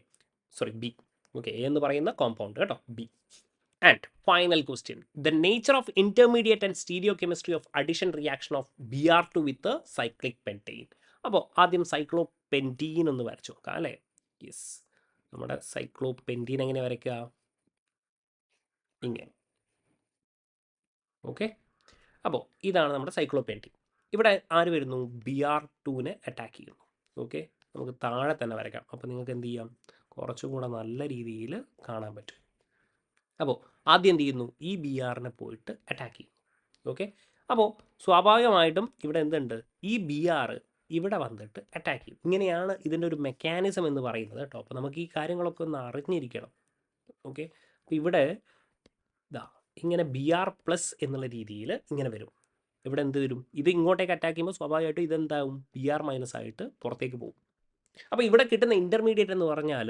sorry B. Okay, A എന്ന് പറയുന്ന കോമ്പൗണ്ട് കേട്ടോ, B. And final question, the nature of intermediate and stereochemistry of addition reaction of Br2 with cyclic pentane. അപ്പോൾ ആദ്യം സൈക്ലോപെൻറ്റീൻ ഒന്ന് വരച്ചു നോക്കാം അല്ലേ. Yes, നമ്മുടെ സൈക്ലോപെൻറ്റീൻ എങ്ങനെ വരയ്ക്കുക, ഇങ്ങനെ. ഓക്കെ, അപ്പോൾ ഇതാണ് നമ്മുടെ സൈക്ലോപെൻറ്റീൻ. ഇവിടെ ആര് വരുന്നു, Br2നെ അറ്റാക്ക് ചെയ്യുന്നു. ഓക്കെ, നമുക്ക് താഴെ തന്നെ വരയ്ക്കാം, അപ്പോൾ നിങ്ങൾക്ക് എന്ത് ചെയ്യാം, കുറച്ചും കൂടെ നല്ല രീതിയിൽ കാണാൻ പറ്റും. അപ്പോൾ ആദ്യം എന്ത് ചെയ്യുന്നു, ഈ Br-നെ പോയിട്ട് അറ്റാക്ക് ചെയ്യുന്നു. ഓക്കെ, അപ്പോൾ സ്വാഭാവികമായിട്ടും ഇവിടെ എന്തുണ്ട്, ഈ Br ഇവിടെ വന്നിട്ട് അറ്റാക്ക് ചെയ്യും. ഇങ്ങനെയാണ് ഇതിൻ്റെ ഒരു മെക്കാനിസം എന്ന് പറയുന്നത് കേട്ടോ. അപ്പോൾ നമുക്ക് ഈ കാര്യങ്ങളൊക്കെ ഒന്ന് അറിഞ്ഞിരിക്കണം. ഓക്കെ, അപ്പോൾ ഇവിടെ ഇതാ ഇങ്ങനെ Br+ എന്നുള്ള രീതിയിൽ ഇങ്ങനെ വരും. ഇവിടെ എന്ത് വരും, ഇത് ഇങ്ങോട്ടേക്ക് അറ്റാക്ക് ചെയ്യുമ്പോൾ സ്വാഭാവികമായിട്ടും ഇതെന്താവും, Br- ആയിട്ട് പുറത്തേക്ക് പോകും. അപ്പോൾ ഇവിടെ കിട്ടുന്ന ഇൻ്റർമീഡിയറ്റ് എന്ന് പറഞ്ഞാൽ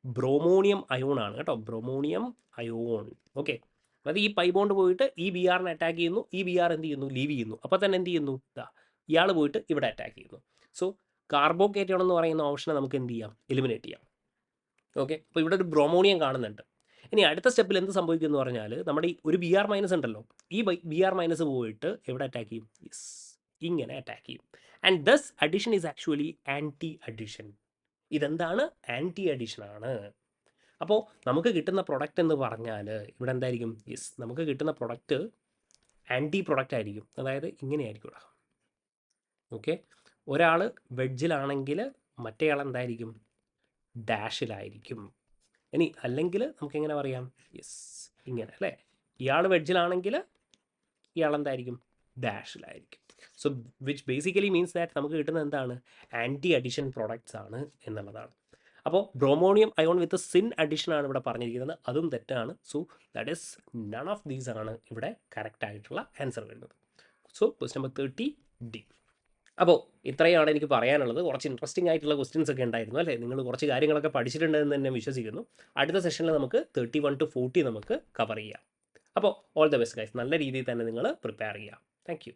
ബ്രോമോണിയം അയോൺ ആണ് കേട്ടോ, ബ്രോമോണിയം അയോൺ. ഓക്കെ, അതായത് ഈ പൈ ബോണ്ട് പോയിട്ട് ഈ Br-നെ അറ്റാക്ക് ചെയ്യുന്നു, ഈ Br എന്ത് ചെയ്യുന്നു, ലീവ് ചെയ്യുന്നു. അപ്പോൾ തന്നെ എന്ത് ചെയ്യുന്നു, ഇയാൾ പോയിട്ട് ഇവിടെ അറ്റാക്ക് ചെയ്യുന്നു. സോ കാർബോക്കേറ്റോൺ എന്ന് പറയുന്ന ഓപ്ഷനെ നമുക്ക് എന്ത് ചെയ്യാം, എലിമിനേറ്റ് ചെയ്യാം. ഓക്കെ, അപ്പോൾ ഇവിടെ ഒരു ബ്രോമോണിയം കാണുന്നുണ്ട്. ഇനി അടുത്ത സ്റ്റെപ്പിൽ എന്ത് സംഭവിക്കും എന്ന് പറഞ്ഞാൽ നമ്മുടെ ഈ ഒരു Br- ഉണ്ടല്ലോ, ഈ Br- പോയിട്ട് എവിടെ അറ്റാക്ക് ചെയ്യും, യെസ്, ഇങ്ങനെ അറ്റാക്ക് ചെയ്യും. And thus addition is actually anti addition. ഇതെന്താണ്, ആൻറ്റി അഡിഷൻ ആണ്. അപ്പോൾ നമുക്ക് കിട്ടുന്ന പ്രൊഡക്റ്റ് എന്ന് പറഞ്ഞാൽ ഇവിടെ എന്തായിരിക്കും, യെസ്, നമുക്ക് കിട്ടുന്ന പ്രൊഡക്റ്റ് ആൻറ്റി പ്രൊഡക്റ്റ് ആയിരിക്കും. അതായത് ഇങ്ങനെയായിരിക്കും. ഓക്കെ, ഒരാൾ വെഡ്ജിലാണെങ്കിൽ മറ്റേയാൾ എന്തായിരിക്കും, ഡാഷിലായിരിക്കും. ഇനി അല്ലെങ്കിൽ നമുക്ക് എങ്ങനെ പറയാം, യെസ്, ഇങ്ങനെ അല്ലേ, ഇയാൾ വെഡ്ജിലാണെങ്കിൽ ഇയാൾ എന്തായിരിക്കും, ഡാഷിലായിരിക്കും. So which basically means that നമുക്ക് കിട്ടുന്നത് എന്താണ്, ആൻറ്റി അഡിഷൻ പ്രോഡക്റ്റ്സ് ആണ് എന്നുള്ളതാണ്. അപ്പോൾ bromonium ion with syn addition ആണ് ഇവിടെ പറഞ്ഞിരിക്കുന്നത്, അതും തെറ്റാണ്. So that is none of these ആണ് ഇവിടെ കറക്റ്റ് ആയിട്ടുള്ള ആൻസർ വരുന്നത്. So question number 30D. അപ്പോൾ ഇത്രയാണ് എനിക്ക് പറയാനുള്ളത്. കുറച്ച് ഇൻട്രസ്റ്റിംഗ് ആയിട്ടുള്ള ക്വസ്റ്റ്യൻസ് ഒക്കെ ഉണ്ടായിരുന്നു അല്ലേ, നിങ്ങൾ കുറച്ച് കാര്യങ്ങളൊക്കെ പഠിച്ചിട്ടുണ്ടെന്ന് തന്നെ വിശ്വസിക്കുന്നു. അടുത്ത സെഷനിൽ നമുക്ക് 31 to 40 നമുക്ക് കവർ ചെയ്യാം. അപ്പോൾ ഓൾ ദ ബെസ്റ്റ് ഗൈസ്, നല്ല രീതിയിൽ തന്നെ നിങ്ങൾ പ്രിപ്പയർ ചെയ്യാം. Thank you.